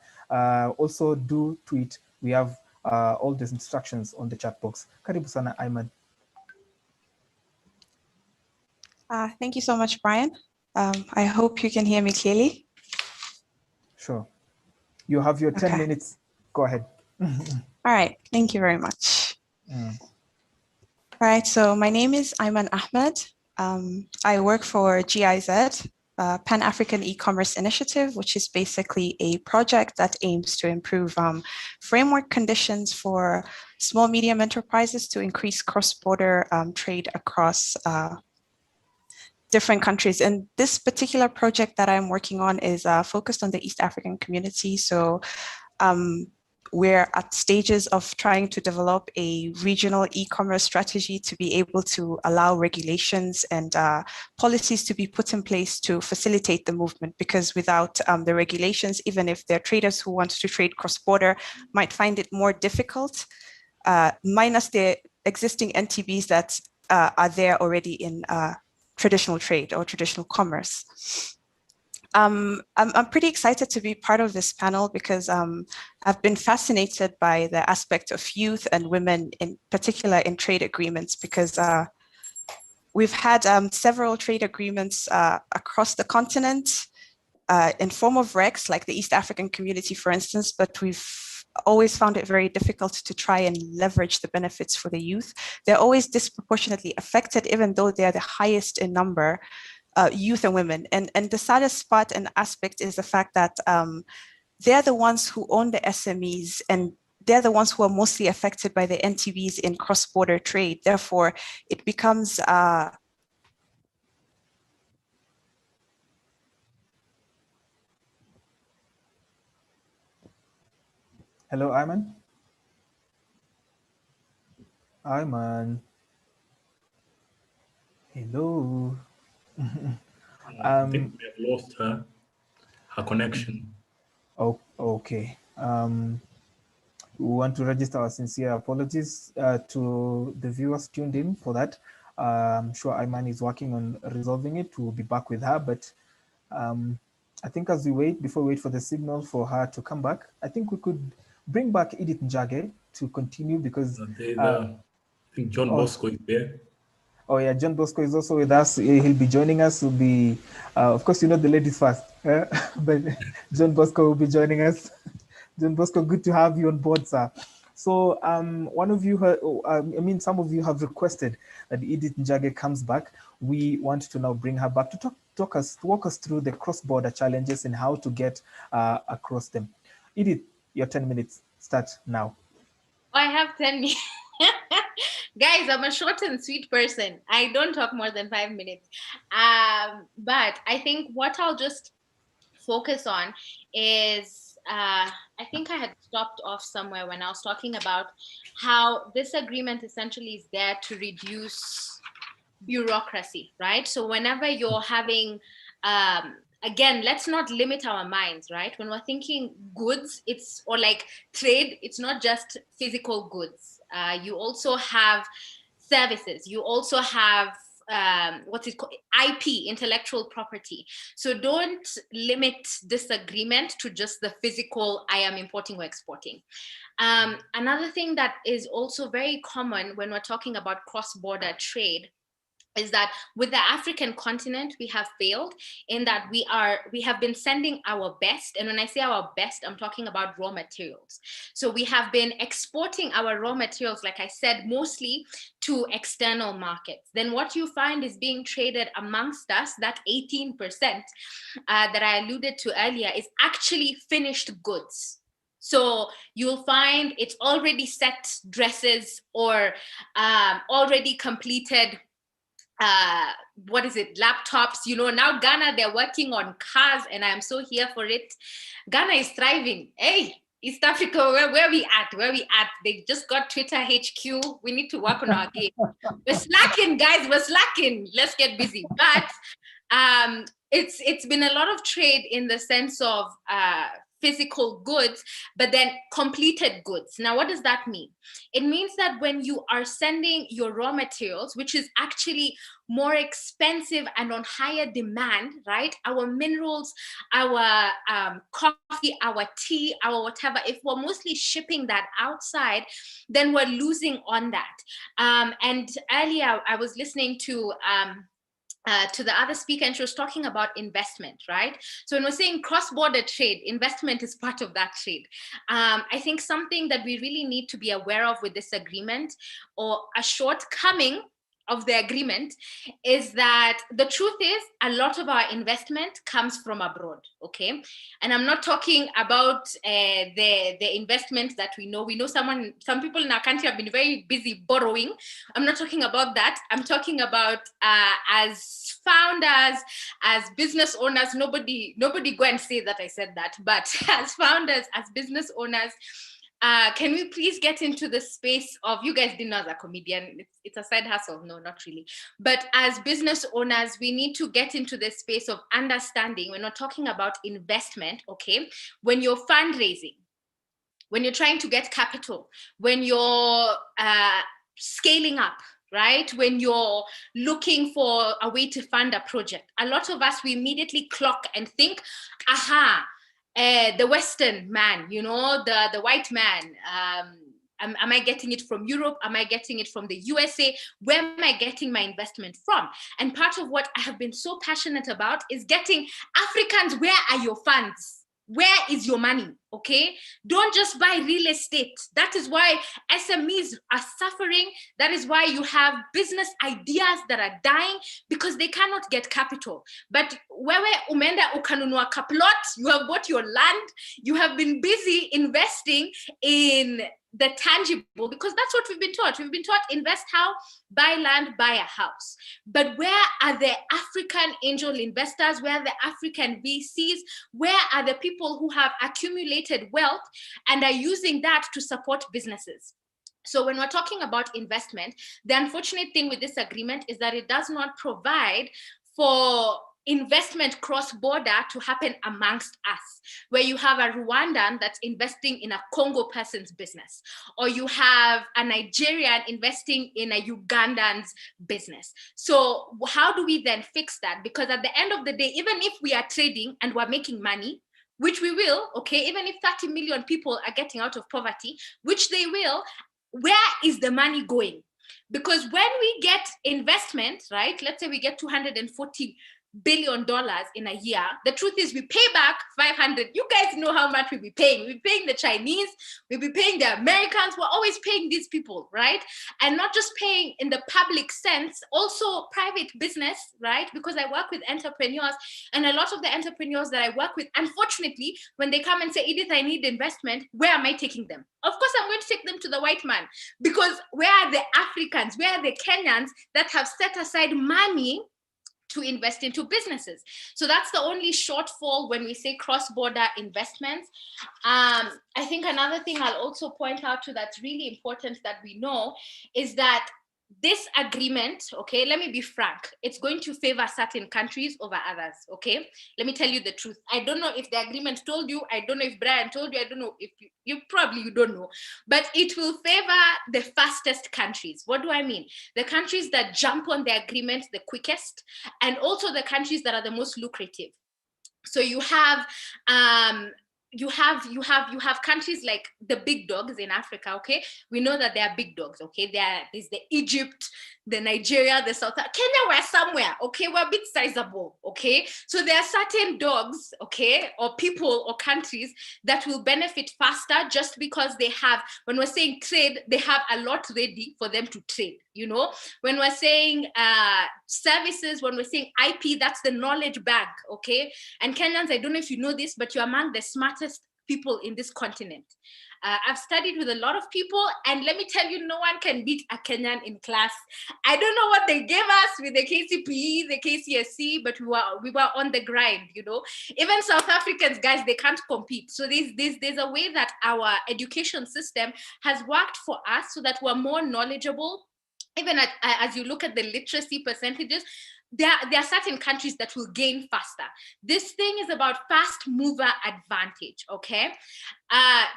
Also do tweet. We have all these instructions on the chat box. Karibu sana, Ayman. Thank you so much, Brian. I hope you can hear me clearly. Sure. You have your 10 minutes. Go ahead. All right. Thank you very much. All right. So my name is Ayman Ahmed. I work for GIZ, Pan-African E-Commerce Initiative, which is basically a project that aims to improve framework conditions for small, medium enterprises to increase cross-border trade across different countries. And this particular project that I'm working on is focused on the East African community. So we're at stages of trying to develop a regional e-commerce strategy to be able to allow regulations and policies to be put in place to facilitate the movement, because without the regulations, even if there are traders who want to trade cross-border, might find it more difficult, minus the existing NTBs that are there already in traditional trade or traditional commerce. I'm pretty excited to be part of this panel because I've been fascinated by the aspect of youth and women, in particular in trade agreements, because we've had several trade agreements across the continent in form of RECs, like the East African community, for instance, but we've always found it very difficult to try and leverage the benefits for the youth. They're always disproportionately affected, even though they're the highest in number, youth and women. And the saddest part and aspect is the fact that they're the ones who own the SMEs, and they're the ones who are mostly affected by the NTBs in cross-border trade. Therefore, it becomes Hello, Ayman. Ayman. Hello. I think we have lost her connection. Oh, okay. We want to register our sincere apologies to the viewers tuned in for that. I'm sure Ayman is working on resolving it. We'll be back with her, but I think as we wait, before we wait for the signal for her to come back, I think we could bring back Edith Njage to continue, because I think John Bosco is there. Oh yeah, John Bosco is also with us. He'll be joining us. Will be, of course, you know the ladies first, but John Bosco will be joining us. John Bosco, good to have you on board, sir. So one of you, some of you have requested that Edith Njage comes back. We want to now bring her back to walk us through the cross-border challenges and how to get across them. Edith, your 10 minutes start now. I have 10 minutes. Guys, I'm a short and sweet person. I don't talk more than 5 minutes. But I think what I'll just focus on is, I think I had stopped off somewhere when I was talking about how this agreement essentially is there to reduce bureaucracy, right? So whenever you're having, again, let's not limit our minds, right? When we're thinking goods, or like trade, it's not just physical goods. You also have services. You also have what's it called? IP, intellectual property. So don't limit this agreement to just the physical, I am importing or exporting. Another thing that is also very common when we're talking about cross-border trade is that with the African continent, we have failed in that we have been sending our best. And when I say our best, I'm talking about raw materials. So we have been exporting our raw materials, like I said, mostly to external markets. Then what you find is being traded amongst us, that 18% that I alluded to earlier, is actually finished goods. So you'll find it's already set dresses or already completed laptops. Now Ghana, they're working on cars, and I'm so here for it. Ghana is thriving. Hey, East Africa, where we at? They just got Twitter HQ. We need to work on our game. We're slacking, guys. We're slacking. Let's get busy. But it's been a lot of trade in the sense of physical goods, but then completed goods. Now, what does that mean? It means that when you are sending your raw materials, which is actually more expensive and on higher demand, right? Our minerals, our coffee, our tea, our whatever, if we're mostly shipping that outside, then we're losing on that. And earlier I was listening to the other speaker, and she was talking about investment, right? So when we're saying cross-border trade, investment is part of that trade. I think something that we really need to be aware of with this agreement, or a shortcoming of the agreement, is that the truth is a lot of our investment comes from abroad, okay? And I'm not talking about the investment that we know. We know some people in our country have been very busy borrowing. I'm not talking about that. I'm talking about as founders, as business owners, nobody go and say that I said that, but as founders, as business owners, can we please get into the space of, you guys didn't know as a comedian, it's a side hustle, no, not really. But as business owners, we need to get into the space of understanding, we're not talking about investment, okay? When you're fundraising, when you're trying to get capital, when you're scaling up, right? When you're looking for a way to fund a project, a lot of us, we immediately clock and think, aha, the Western man, you know, the white man, am I getting it from Europe? Am I getting it from the USA? Where am I getting my investment from? And part of what I have been so passionate about is getting Africans, where are your funds? Where is your money? Okay, don't just buy real estate. That is why SMEs are suffering. That is why you have business ideas that are dying, because they cannot get capital. But wewe umenda ukanunua kaplot, you have bought your land, you have been busy investing in the tangible, because that's what we've been taught. We've been taught invest how? Buy land, buy a house. But where are the African angel investors? Where are the African VCs? Where are the people who have accumulated wealth and are using that to support businesses? So when we're talking about investment, the unfortunate thing with this agreement is that it does not provide for investment cross-border to happen amongst us, where you have a Rwandan that's investing in a Congo person's business, or you have a Nigerian investing in a Ugandan's business. So how do we then fix that? Because at the end of the day, even if we are trading and we're making money, which we will, okay, even if 30 million people are getting out of poverty, which they will, where is the money Because when we get investment, right, let's say we get $240 billion in a year, the truth is we pay back 500. You guys know how much we'll be paying. We'll be paying the Chinese, we'll be paying the Americans, we're always paying these people, right? And not just paying in the public sense, also private business, right? Because I work with entrepreneurs, and a lot of the entrepreneurs that I work with, unfortunately, when they come and say, Edith, I need investment, where am I taking them? Of course, I'm going to take them to the white man, because where are the Africans, where are the Kenyans that have set aside money to invest into businesses? So that's the only shortfall when we say cross-border investments. I think another thing I'll also point out to that's really important that we know is that this agreement, okay, let me be frank, it's going to favor certain countries over others, okay? Let me tell you the truth. I don't know if the agreement told you, I don't know if Brian told you, I don't know if you probably don't know, but it will favor the fastest countries. What do I mean? The countries that jump on the agreement the quickest, and also the countries that are the most lucrative. So you have countries like the big dogs in Africa, okay? We know that they are big dogs, okay? There's the Egypt, the Nigeria, the South Africa. Kenya, we're somewhere, okay? We're a bit sizable, okay? So there are certain dogs, okay, or people or countries that will benefit faster just because they have, when we're saying trade, they have a lot ready for them to trade, you know? When we're saying services, when we're saying IP, that's the knowledge bag, okay? And Kenyans, I don't know if you know this, but you're among the smartest people in this continent. I've studied with a lot of people, and let me tell you, no one can beat a Kenyan in class. I don't know what they gave us with the KCPE, the KCSE, but we were on the grind, you know. Even South Africans, guys, they can't compete. So there's a way that our education system has worked for us so that we're more knowledgeable. Even as you look at the literacy percentages, there are certain countries that will gain faster. This thing is about fast mover advantage, okay?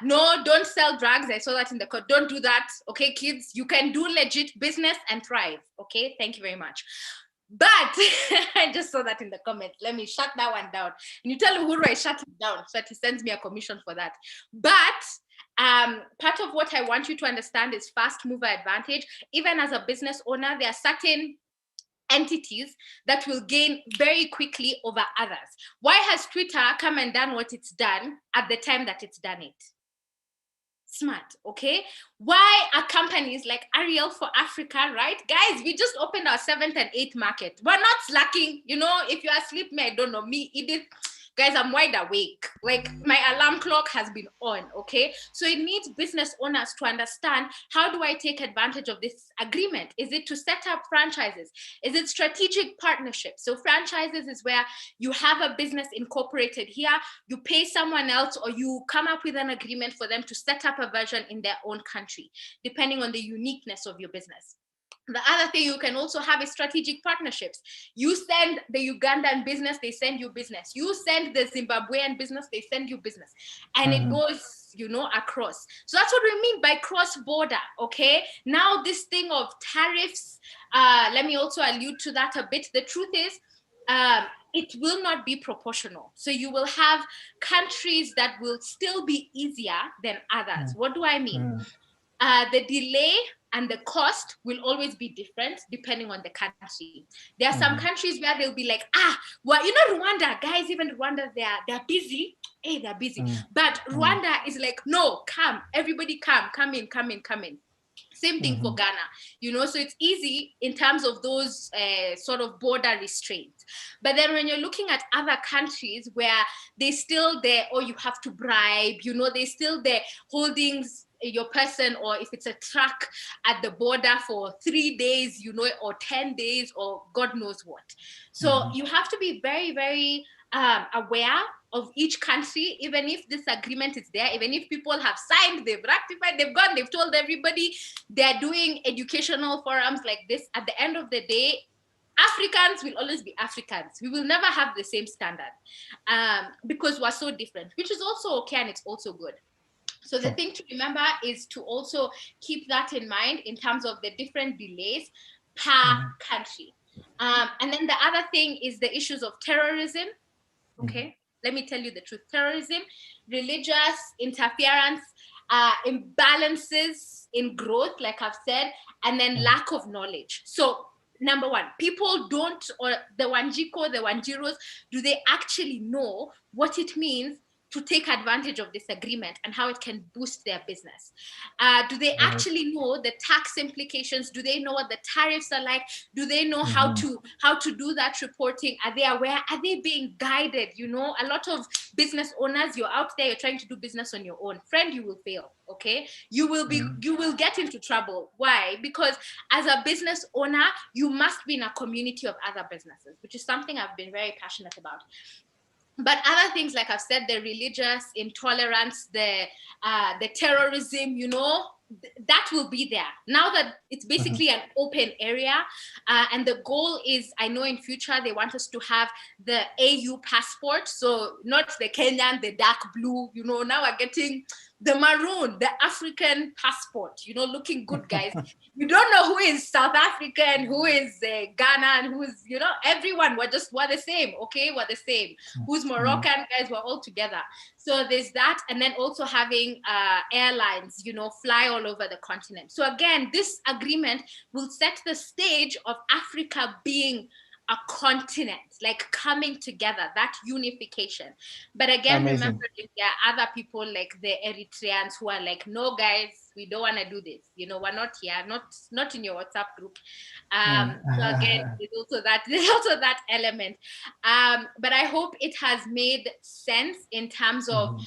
No, don't sell drugs. I saw that in the code. Don't do that, okay, kids? You can do legit business and thrive, okay? Thank you very much. But I just saw that in the comments. Let me shut that one down. And you tell Uhuru I shut it down so that he sends me a commission for that. But part of what I want you to understand is fast mover advantage. Even as a business owner, there are certain entities that will gain very quickly over others. Why has Twitter come and done what it's done at the time that it's done it? Smart, okay? Why are companies like Ariel for Africa, right? Guys, we just opened our 7th and 8th market. We're not slacking, you know. If you're asleep, I don't know, me, Edith, guys, I'm wide awake. Like, my alarm clock has been on, okay? So it needs business owners to understand, how do I take advantage of this agreement? Is it to set up franchises? Is it strategic partnerships? So franchises is where you have a business incorporated here, you pay someone else, or you come up with an agreement for them to set up a version in their own country, depending on the uniqueness of your business. The other thing you can also have is strategic partnerships. You send the Ugandan business, they send you business. You send the Zimbabwean business, they send you business. And it goes, you know, across. So that's what we mean by cross-border, okay? Now this thing of tariffs, let me also allude to that a bit. The truth is, it will not be proportional. So you will have countries that will still be easier than others. What do I mean? The delay and the cost will always be different depending on the country. There are some countries where they'll be like, well, you know, Rwanda, guys, even Rwanda, they're busy. Hey, they're busy. But Rwanda is like, no, come, everybody come in. Same thing for Ghana, you know, so it's easy in terms of those sort of border restraints. But then when you're looking at other countries where they still there, or you have to bribe, you know, they still there holding your person, or if it's a truck at the border for 3 days, you know, or 10 days, or God knows what. So you have to be very, very aware of each country, even if this agreement is there, even if people have signed, they've ratified, they've gone, they've told everybody, they're doing educational forums like this. At the end of the day, Africans will always be Africans. We will never have the same standard because we're so different, which is also okay, and it's also good. So the thing to remember is to also keep that in mind in terms of the different delays per country. And then the other thing is the issues of terrorism. Okay, let me tell you the truth. Terrorism, religious interference, imbalances in growth, like I've said, and then lack of knowledge. So number one, people don't, or the Wanjiko, the Wanjiros, do they actually know what it means to take advantage of this agreement and how it can boost their business? Do they actually know the tax implications? Do they know what the tariffs are like? Do they know how to do that reporting? Are they aware? Are they being guided? You know, a lot of business owners, you're out there, you're trying to do business on your own. Friend, you will fail, okay? You will get into trouble. Why? Because as a business owner, you must be in a community of other businesses, which is something I've been very passionate about. But other things, like I've said, the religious intolerance, the terrorism, you know, that will be there. Now that it's basically an open area, and the goal is, I know in future they want us to have the AU passport, so not the Kenyan, the dark blue, you know, now we're getting the maroon, the African passport, you know, looking good, guys. You don't know who is South African, who is Ghana, and who's, you know, everyone, we're the same, okay? We're the same. Who's Moroccan, guys, we're all together. So there's that, and then also having airlines, you know, fly all over the continent. So again, this agreement will set the stage of Africa being a continent, like coming together, that unification. But again, remember, there are other people like the Eritreans who are like, no, guys, we don't want to do this. You know, we're not here, not in your WhatsApp group. So again, there's also that element. But I hope it has made sense in terms of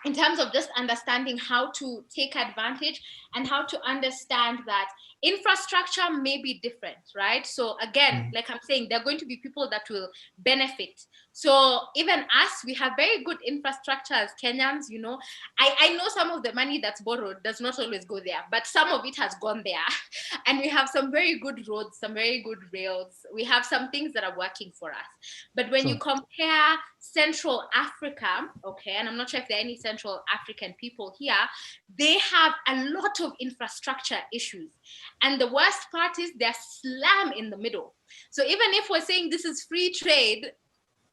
in terms of just understanding how to take advantage and how to understand that infrastructure may be different, right? So again, like I'm saying, there are going to be people that will benefit. So even us, we have very good infrastructure as Kenyans, you know. I know some of the money that's borrowed does not always go there, but some of it has gone there. And we have some very good roads, some very good rails. We have some things that are working for us. But when you compare Central Africa, okay, and I'm not sure if there are any Central African people here, they have a lot of infrastructure issues. And the worst part is they're slam in the middle. So even if we're saying this is free trade,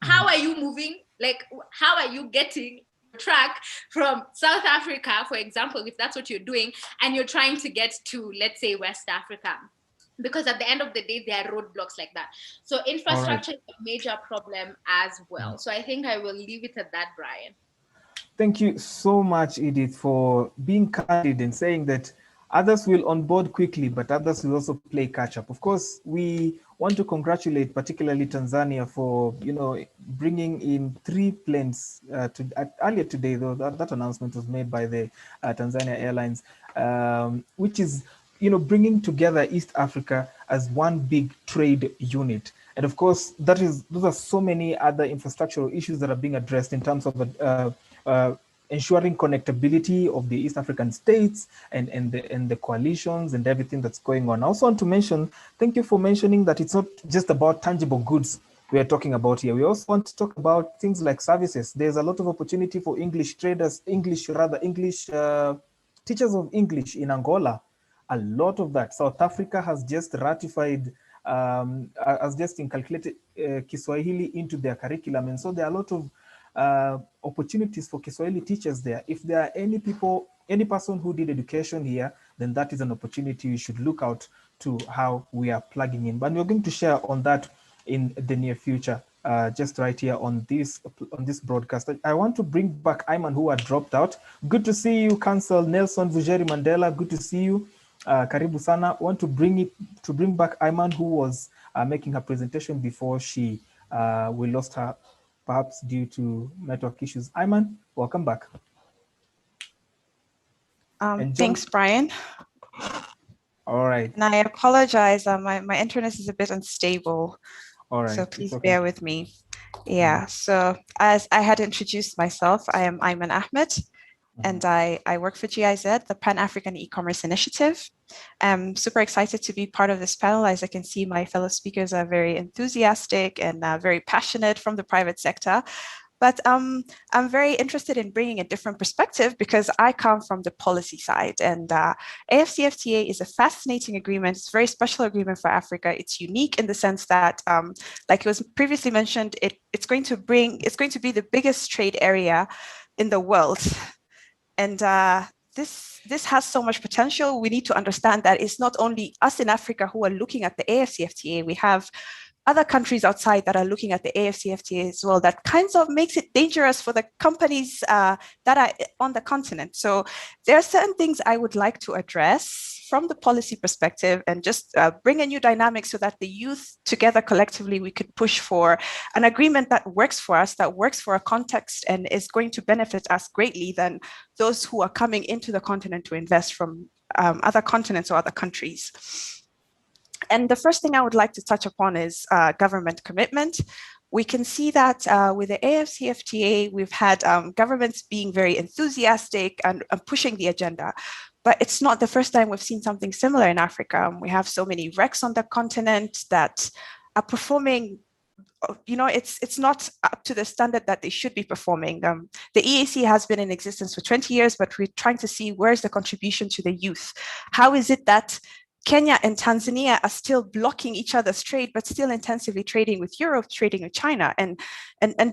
how are you moving? Like, how are you getting track from South Africa, for example, if that's what you're doing, and you're trying to get to, let's say, West Africa? Because at the end of the day, there are roadblocks like that. So infrastructure is a major problem as well. So I think I will leave it at that, Brian. Thank you so much, Edith, for being candid and saying that others will onboard quickly, but others will also play catch up. Of course, we want to congratulate particularly Tanzania for, you know, bringing in 3 planes earlier today, though that announcement was made by the Tanzania Airlines, which is, you know, bringing together East Africa as one big trade unit. And of course, those are so many other infrastructural issues that are being addressed in terms of ensuring connectability of the East African states and the coalitions and everything that's going on. I also want to mention, thank you for mentioning that it's not just about tangible goods we are talking about here. We also want to talk about things like services. There's a lot of opportunity for English traders, English teachers of English in Angola. A lot of that. South Africa has just ratified, has just inculcated Kiswahili into their curriculum. And so there are a lot of opportunities for Kiswahili teachers there. If there are any person who did education here, then that is an opportunity you should look out to how we are plugging in. But we're going to share on that in the near future, just right here on this broadcast. I want to bring back Ayman, who had dropped out. Good to see you, Council Nelson Vujeri Mandela. Good to see you. Karibu sana. I want to bring back Ayman, who was making her presentation before we lost her, perhaps due to network issues. Ayman, welcome back. Thanks, Brian. All right. And I apologize. My internet is a bit unstable. All right. So please bear with me. Yeah. So as I had introduced myself, I am Ayman Ahmed, and I work for GIZ, the Pan-African E-Commerce Initiative. I'm super excited to be part of this panel. As I can see, my fellow speakers are very enthusiastic and very passionate from the private sector. But I'm very interested in bringing a different perspective because I come from the policy side, and AFCFTA is a fascinating agreement. It's a very special agreement for Africa. It's unique in the sense that, like it was previously mentioned, it's going to be the biggest trade area in the world. And this has so much potential. We need to understand that it's not only us in Africa who are looking at the AFCFTA. We have other countries outside that are looking at the AFCFTA as well. That kind of makes it dangerous for the companies that are on the continent. So there are certain things I would like to address from the policy perspective and just bring a new dynamic so that the youth together collectively, we could push for an agreement that works for us, that works for a context and is going to benefit us greatly than those who are coming into the continent to invest from other continents or other countries. And the first thing I would like to touch upon is government commitment. We can see that with the AFCFTA, we've had governments being very enthusiastic and pushing the agenda. But it's not the first time we've seen something similar in Africa. We have so many RECs on the continent that are performing, you know, it's not up to the standard that they should be performing. The EAC has been in existence for 20 years, but we're trying to see where's the contribution to the youth. How is it that Kenya and Tanzania are still blocking each other's trade, but still intensively trading with Europe, trading with China? And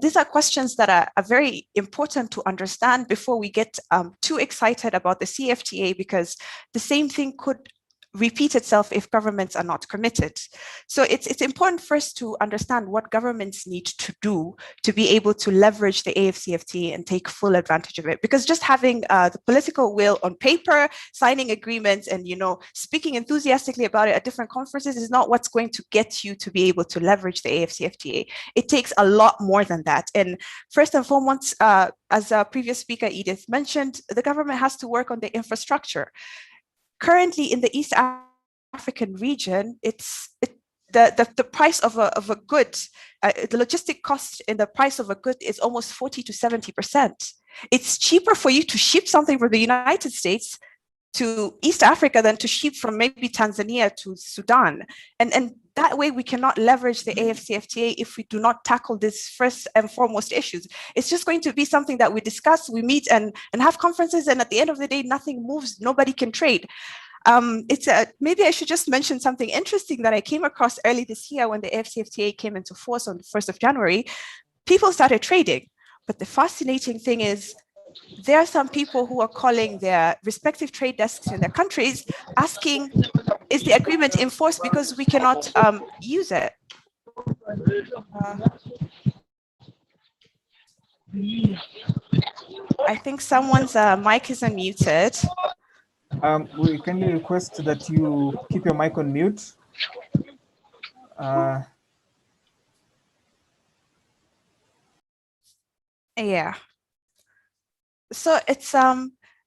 these are questions that are very important to understand before we get too excited about the CFTA, because the same thing could repeat itself if governments are not committed. So it's important first to understand what governments need to do to be able to leverage the AFCFTA and take full advantage of it. Because just having the political will on paper, signing agreements, and speaking enthusiastically about it at different conferences is not what's going to get you to be able to leverage the AFCFTA. It takes a lot more than that. And first and foremost, as a previous speaker Edith mentioned, the government has to work on the infrastructure. Currently in the East African region, the price of a good, the logistic cost in the price of a good is almost 40 to 70%. It's cheaper for you to ship something from the United States to East Africa than to ship from maybe Tanzania to Sudan. And that way we cannot leverage the AFCFTA if we do not tackle this first and foremost issues. It's just going to be something that we discuss, we meet and have conferences, and at the end of the day, nothing moves, nobody can trade. Maybe I should just mention something interesting that I came across early this year when the AFCFTA came into force on the 1st of January. People started trading, but the fascinating thing is there are some people who are calling their respective trade desks in their countries asking, is the agreement enforced because we cannot use it? I think someone's mic is unmuted. We kindly request that you keep your mic on mute. Yeah. So it's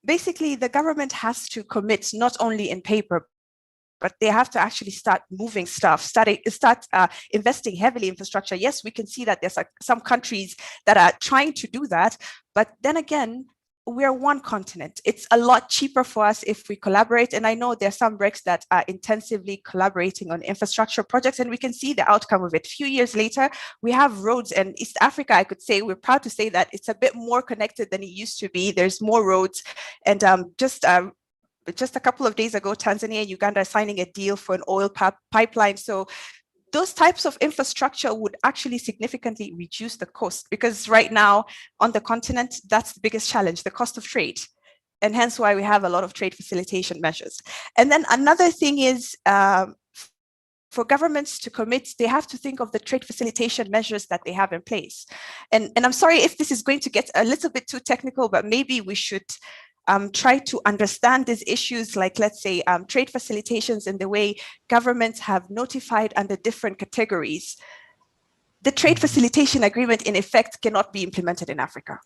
basically the government has to commit not only in paper, but they have to actually start moving stuff, start investing heavily in infrastructure. Yes, we can see that there's some countries that are trying to do that, but then again, we're one continent. It's a lot cheaper for us if we collaborate. And I know there's some BRICS that are intensively collaborating on infrastructure projects, and we can see the outcome of it. A few years later, we have roads, and East Africa, I could say, we're proud to say that it's a bit more connected than it used to be. There's more roads, and just a couple of days ago, Tanzania and Uganda are signing a deal for an oil pipeline. So those types of infrastructure would actually significantly reduce the cost, because right now on the continent, that's the biggest challenge, the cost of trade. And hence why we have a lot of trade facilitation measures. And then another thing is for governments to commit, they have to think of the trade facilitation measures that they have in place. And I'm sorry if this is going to get a little bit too technical, but maybe we should try to understand these issues, like, let's say, trade facilitations and the way governments have notified under different categories. The trade facilitation agreement, in effect, cannot be implemented in Africa.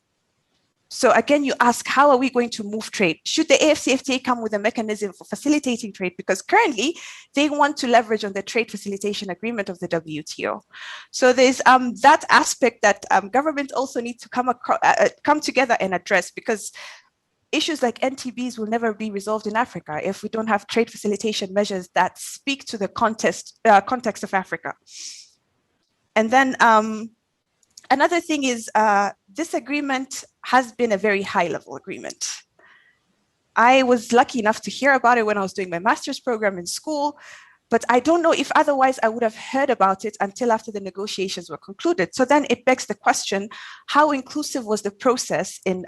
So again, you ask, how are we going to move trade? Should the AFCFTA come with a mechanism for facilitating trade? Because currently, they want to leverage on the trade facilitation agreement of the WTO. So there's that aspect that governments also need to come together and address, because issues like NTBs will never be resolved in Africa if we don't have trade facilitation measures that speak to the context of Africa. And then another thing is this agreement has been a very high-level agreement. I was lucky enough to hear about it when I was doing my master's program in school, but I don't know if otherwise I would have heard about it until after the negotiations were concluded. So then it begs the question, how inclusive was the process in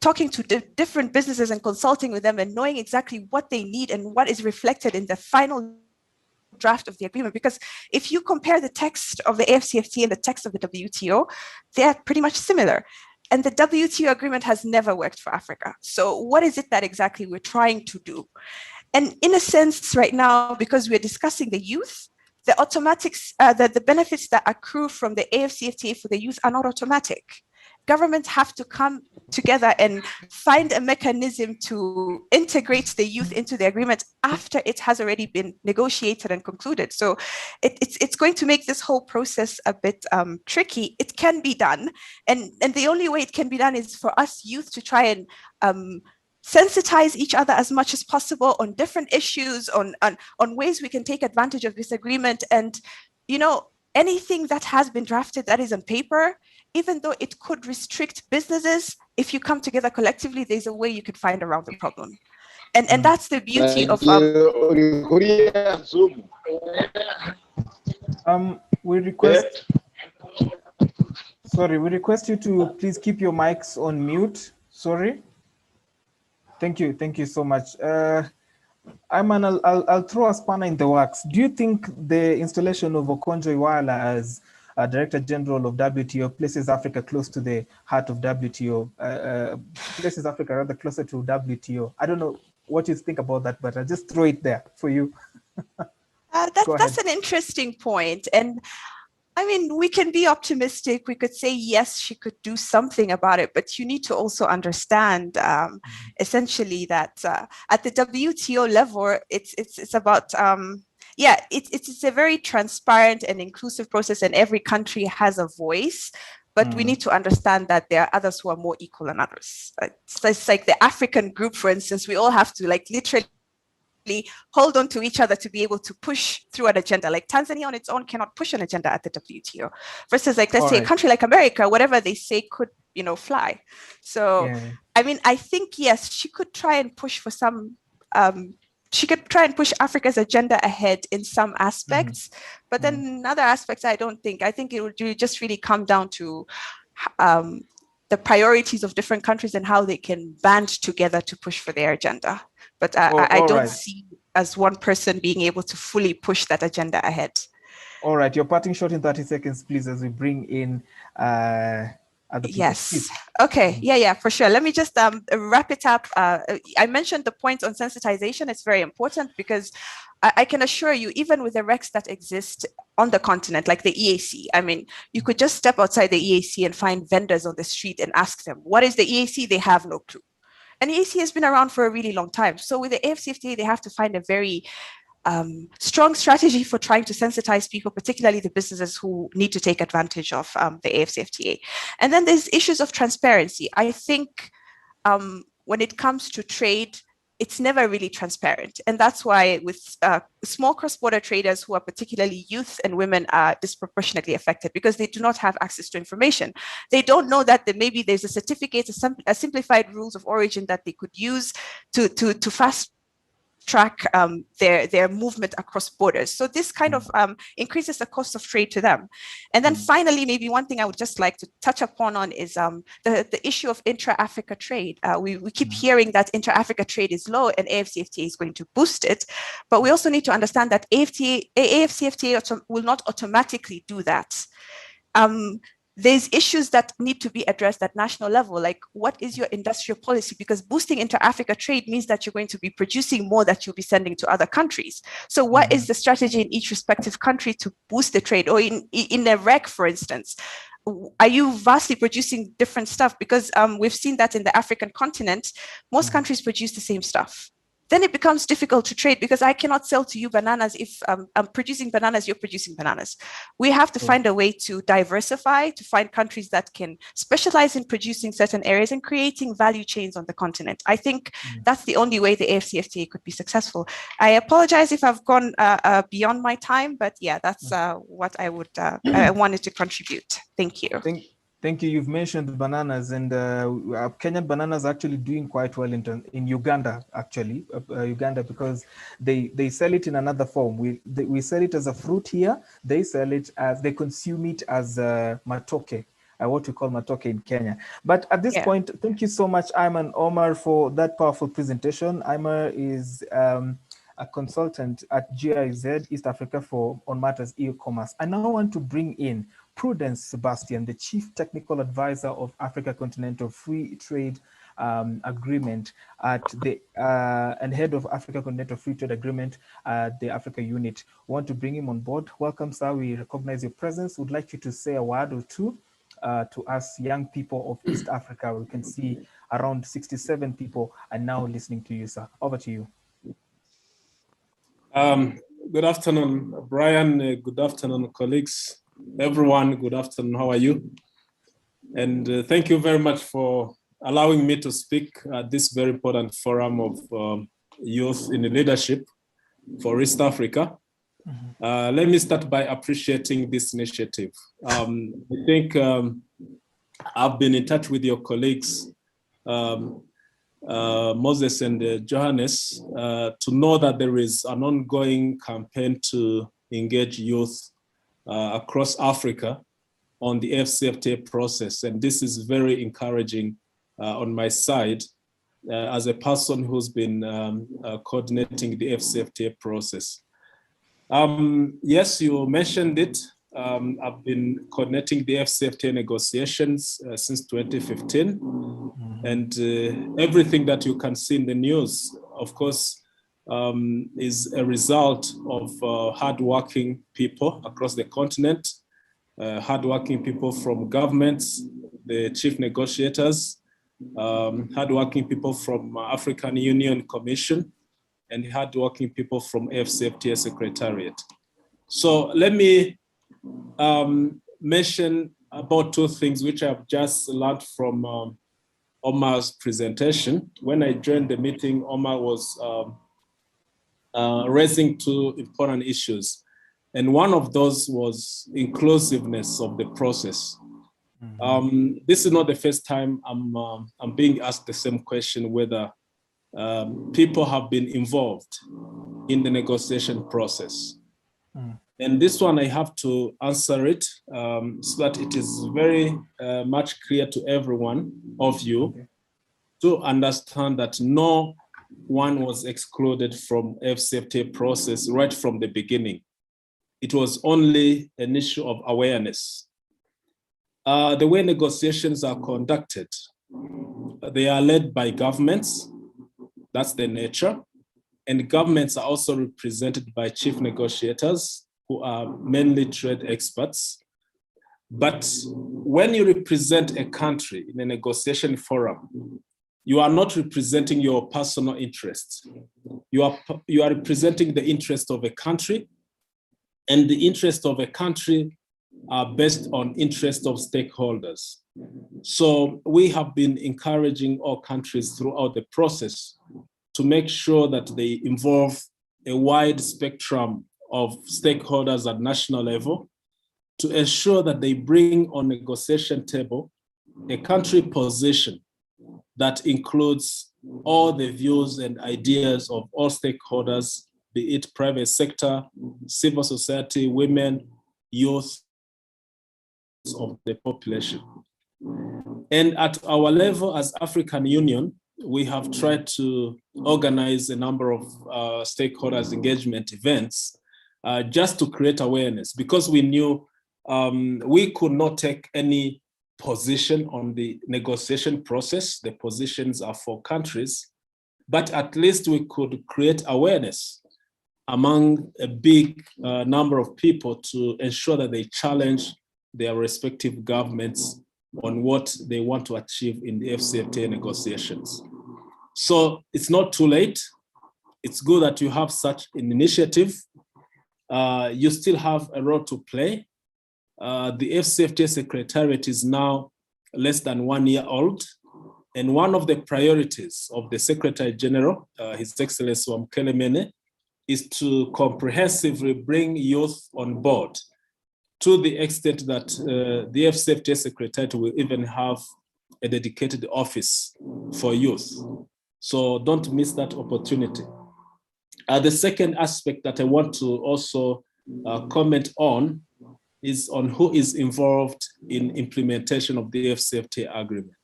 talking to different businesses and consulting with them and knowing exactly what they need and what is reflected in the final draft of the agreement? Because if you compare the text of the AFCFTA and the text of the WTO, they are pretty much similar. And the WTO agreement has never worked for Africa. So what is it that exactly we're trying to do? And in a sense right now, because we're discussing the youth, the automatics, the benefits that accrue from the AFCFTA for the youth are not automatic. Governments have to come together and find a mechanism to integrate the youth into the agreement after it has already been negotiated and concluded. So it's going to make this whole process a bit tricky. It can be done. And the only way it can be done is for us youth to try and sensitize each other as much as possible on different issues, on ways we can take advantage of this agreement. And, anything that has been drafted that is on paper, even though it could restrict businesses, if you come together collectively, there's a way you could find around the problem. And that's the beauty of we request you to please keep your mics on mute. Sorry. Thank you so much. I'll throw a spanner in the works. Do you think the installation of Okonjo Iweala as Director General of WTO places Africa close to the heart of WTO, places Africa rather closer to WTO? I don't know what you think about that, but I'll just throw it there for you. That's an interesting point. And I mean, we can be optimistic. We could say, yes, she could do something about it, but you need to also understand essentially that at the WTO level, it's about, it's a very transparent and inclusive process, and every country has a voice. But we need to understand that there are others who are more equal than others. It's like the African group, for instance, we all have to like literally hold on to each other to be able to push through an agenda. Like Tanzania on its own cannot push an agenda at the WTO. Versus like, let's say a country like America, whatever they say could, fly. So, I mean, I think, yes, she could try and push for some, she could try and push Africa's agenda ahead in some aspects, but then in other aspects, I think it would just really come down to the priorities of different countries and how they can band together to push for their agenda. But I don't see as one person being able to fully push that agenda ahead. All right, your parting shot in 30 seconds, please, as we bring in other people. Yes. Okay. Yeah, for sure. Let me just wrap it up. I mentioned the point on sensitization. It's very important because I can assure you, even with the recs that exist on the continent, like the EAC, I mean, you could just step outside the EAC and find vendors on the street and ask them, what is the EAC? They have no clue. And the EAC has been around for a really long time. So with the AFCFTA, they have to find a very strong strategy for trying to sensitize people, particularly the businesses who need to take advantage of the AFCFTA. And then there's issues of transparency. I think when it comes to trade, it's never really transparent. And that's why with small cross-border traders who are particularly youth and women are disproportionately affected because they do not have access to information. They don't know that maybe there's a certificate, a simplified rules of origin that they could use to fast track their movement across borders. So this kind of increases the cost of trade to them. And then finally, maybe one thing I would just like to touch upon is the issue of intra-Africa trade. We keep hearing that intra-Africa trade is low and AFCFTA is going to boost it. But we also need to understand that AFCFTA will not automatically do that. There's issues that need to be addressed at national level, like what is your industrial policy? Because boosting inter-Africa trade means that you're going to be producing more that you'll be sending to other countries. So what is the strategy in each respective country to boost the trade? Or in a REC, for instance, are you vastly producing different stuff? Because we've seen that in the African continent, most countries produce the same stuff. Then it becomes difficult to trade because I cannot sell to you bananas if I'm producing bananas, you're producing bananas. We have to find a way to diversify, to find countries that can specialize in producing certain areas and creating value chains on the continent. I think that's the only way the AFCFTA could be successful. I apologize if I've gone beyond my time, but yeah, that's what I would I wanted to contribute. Thank you. Thank you. You've mentioned bananas, and Kenyan bananas are actually doing quite well in Uganda, actually, Uganda, because they sell it in another form. We sell it as a fruit here. They sell it as, they consume it as matoke, what we call matoke in Kenya. But at this point, thank you so much, Ayman Omar, for that powerful presentation. Ayman is a consultant at GIZ East Africa on matters e-commerce. I now want to bring in Prudence Sebastian, the Chief Technical Advisor of Africa Continental Free Trade Agreement at the and Head of Africa Continental Free Trade Agreement at the Africa Unit. We want to bring him on board. Welcome, sir. We recognize your presence. We'd like you to say a word or two to us young people of East Africa. We can see around 67 people are now listening to you, sir. Over to you. Good afternoon, Brian. Good afternoon, colleagues. Everyone, good afternoon. How are you? And thank you very much for allowing me to speak at this very important forum of youth in leadership for East Africa. Let me start by appreciating this initiative. I think I've been in touch with your colleagues, Moses and Johannes, to know that there is an ongoing campaign to engage youth across Africa on the FCFTA process. And this is very encouraging on my side. as a person who's been coordinating the FCFTA process. Yes, you mentioned it. I've been coordinating the FCFTA negotiations since 2015. And everything that you can see in the news, of course, is a result of hardworking people across the continent, hardworking people from governments, the chief negotiators, hardworking people from African Union Commission, and hardworking people from FCFTA Secretariat. So let me mention about two things which I've just learned from Omar's presentation. When I joined the meeting, Omar was raising two important issues. And one of those was inclusiveness of the process. This is not the first time I'm being asked the same question, whether people have been involved in the negotiation process. And this one, I have to answer it so that it is very much clear to everyone of you to understand that no one was excluded from FCFTA process right from the beginning. It was only an issue of awareness. The way negotiations are conducted, they are led by governments. That's the nature. And governments are also represented by chief negotiators, who are mainly trade experts. But when you represent a country in a negotiation forum, you are not representing your personal interests. You are representing the interest of a country, and the interest of a country are based on interest of stakeholders. So we have been encouraging all countries throughout the process to make sure that they involve a wide spectrum of stakeholders at national level to ensure that they bring on negotiation table a country position that includes all the views and ideas of all stakeholders, be it private sector, civil society, women, youth of the population. And at our level as African Union, we have tried to organize a number of stakeholders engagement events just to create awareness, because we knew we could not take any position on the negotiation process. The positions are for countries, but at least we could create awareness among a big number of people to ensure that they challenge their respective governments on what they want to achieve in the FCFTA negotiations. So it's not too late. It's good that you have such an initiative. You still have a role to play. The FCFTA Secretariat is now less than 1 year old. And one of the priorities of the Secretary General, His Excellency Wamkelemene, is to comprehensively bring youth on board, to the extent that the FCFTA Secretariat will even have a dedicated office for youth. So don't miss that opportunity. The second aspect that I want to also comment on is on who is involved in implementation of the FCFTA agreement.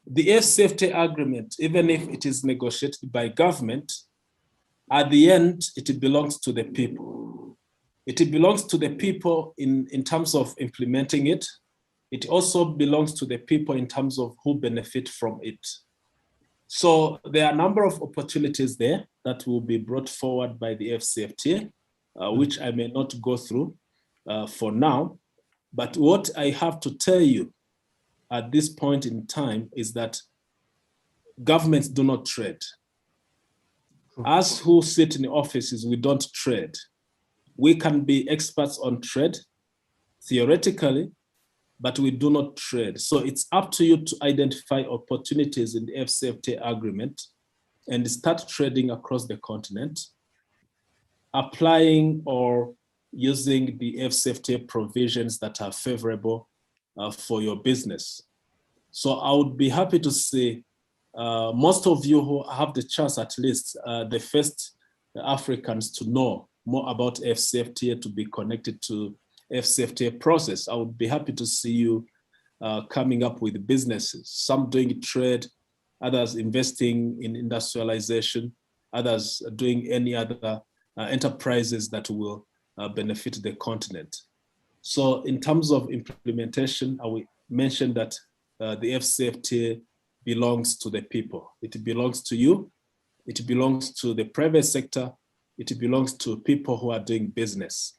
The FCFTA agreement, even if it is negotiated by government, at the end, it belongs to the people. It belongs to the people in terms of implementing it. It also belongs to the people in terms of who benefit from it. So there are a number of opportunities there that will be brought forward by the FCFTA, which I may not go through for now. But what I have to tell you at this point in time is that governments do not trade. Us who sit in the offices, we don't trade. We can be experts on trade, theoretically, but we do not trade. So it's up to you to identify opportunities in the FCFTA agreement and start trading across the continent, applying or using the FCFTA provisions that are favorable for your business. So I would be happy to see most of you who have the chance, at least the first Africans to know more about FCFTA, to be connected to FCFTA process. I would be happy to see you coming up with businesses, some doing trade, others investing in industrialization, others doing any other enterprises that will benefit the continent. So in terms of implementation, I will mention that the FCFTA belongs to the people. It belongs to you. It belongs to the private sector. It belongs to people who are doing business.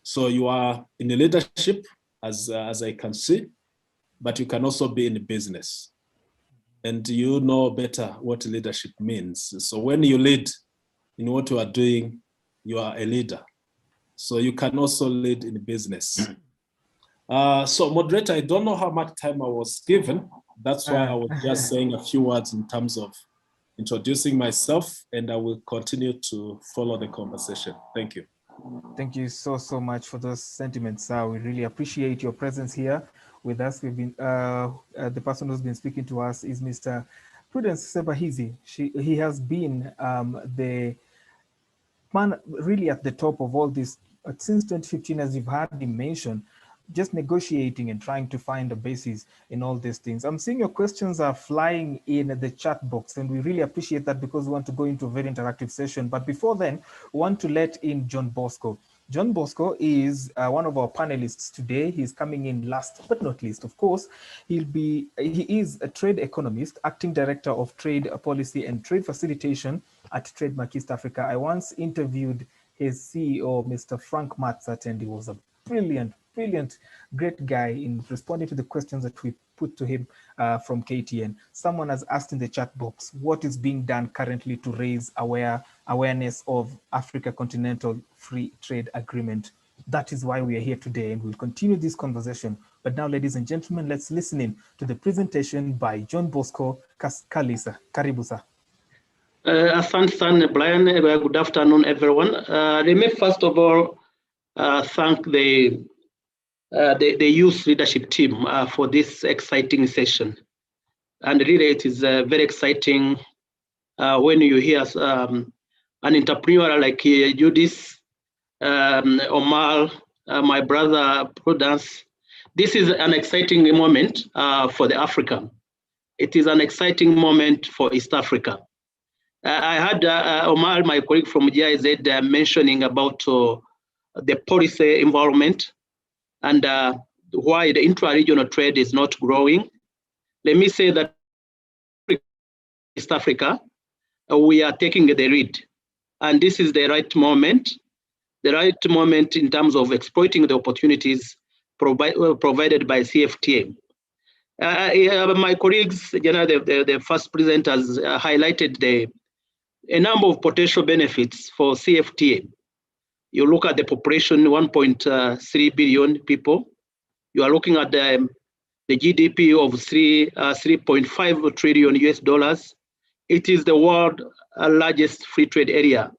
So you are in the leadership, as I can see, but you can also be in the business. And you know better what leadership means. So when you lead in what you are doing, you are a leader. So you can also lead in business. So moderator, I don't know how much time I was given. That's why I was just saying a few words in terms of introducing myself, and I will continue to follow the conversation. Thank you. Thank you so much for those sentiments. We really appreciate your presence here with us. We've been the person who's been speaking to us is Mr. Prudence Sebahizi. He has been the man really at the top of all this since 2015, as you've heard him mention, just negotiating and trying to find a basis in all these things. I'm seeing your questions are flying in the chat box, and we really appreciate that because we want to go into a very interactive session. But before then, we want to let in John Bosco. John Bosco is one of our panelists today. He's coming in last but not least, of course. He is a trade economist, acting director of trade policy and trade facilitation at Trademark East Africa. I once interviewed his CEO, Mr. Frank Matzat, and he was a brilliant, great guy in responding to the questions that we put to him from KTN. Someone has asked in the chat box, what is being done currently to raise awareness of Africa Continental Free Trade Agreement? That is why we are here today, and we'll continue this conversation. But now, ladies and gentlemen, let's listen in to the presentation by John Bosco Kalisa. Karibu, sir. Asante, Brian. Good afternoon, everyone. Let me first of all thank the youth leadership team for this exciting session. And really, it is very exciting when you hear an entrepreneur like Judith, Omar, my brother Prudence. This is an exciting moment for the Africa. It is an exciting moment for East Africa. I had Omar, my colleague from GIZ, mentioning about the policy environment and why the intra-regional trade is not growing. Let me say that East Africa, we are taking the lead, and this is the right moment in terms of exploiting the opportunities provided by CFTA. My colleagues, the first presenters highlighted a number of potential benefits for CFTA. You look at the population, 1.3 billion people. You are looking at the GDP of 3.5 trillion US dollars. It is the world's largest free trade area.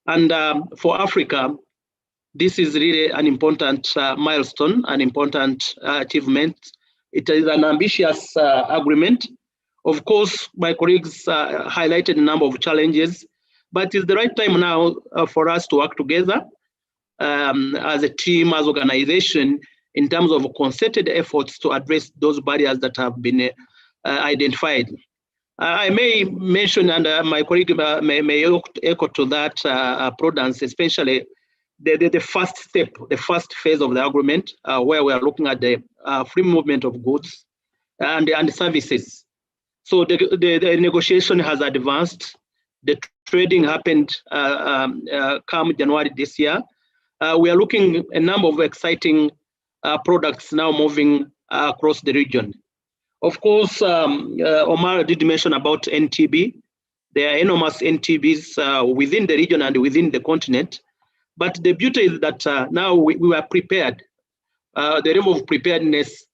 And for Africa, this is really an important milestone, an important achievement. It is an ambitious agreement. Of course, my colleagues highlighted a number of challenges, but it's the right time now for us to work together as a team, as organization, in terms of concerted efforts to address those barriers that have been identified. I may mention, and my colleague may echo to that, Prudence, especially the first step, the first phase of the agreement, where we are looking at the free movement of goods and services. So the negotiation has advanced. The trading happened come January this year. We are looking at a number of exciting products now moving across the region. Of course, Omar did mention about NTB. There are enormous NTBs within the region and within the continent. But the beauty is that now we were prepared. The level of preparedness,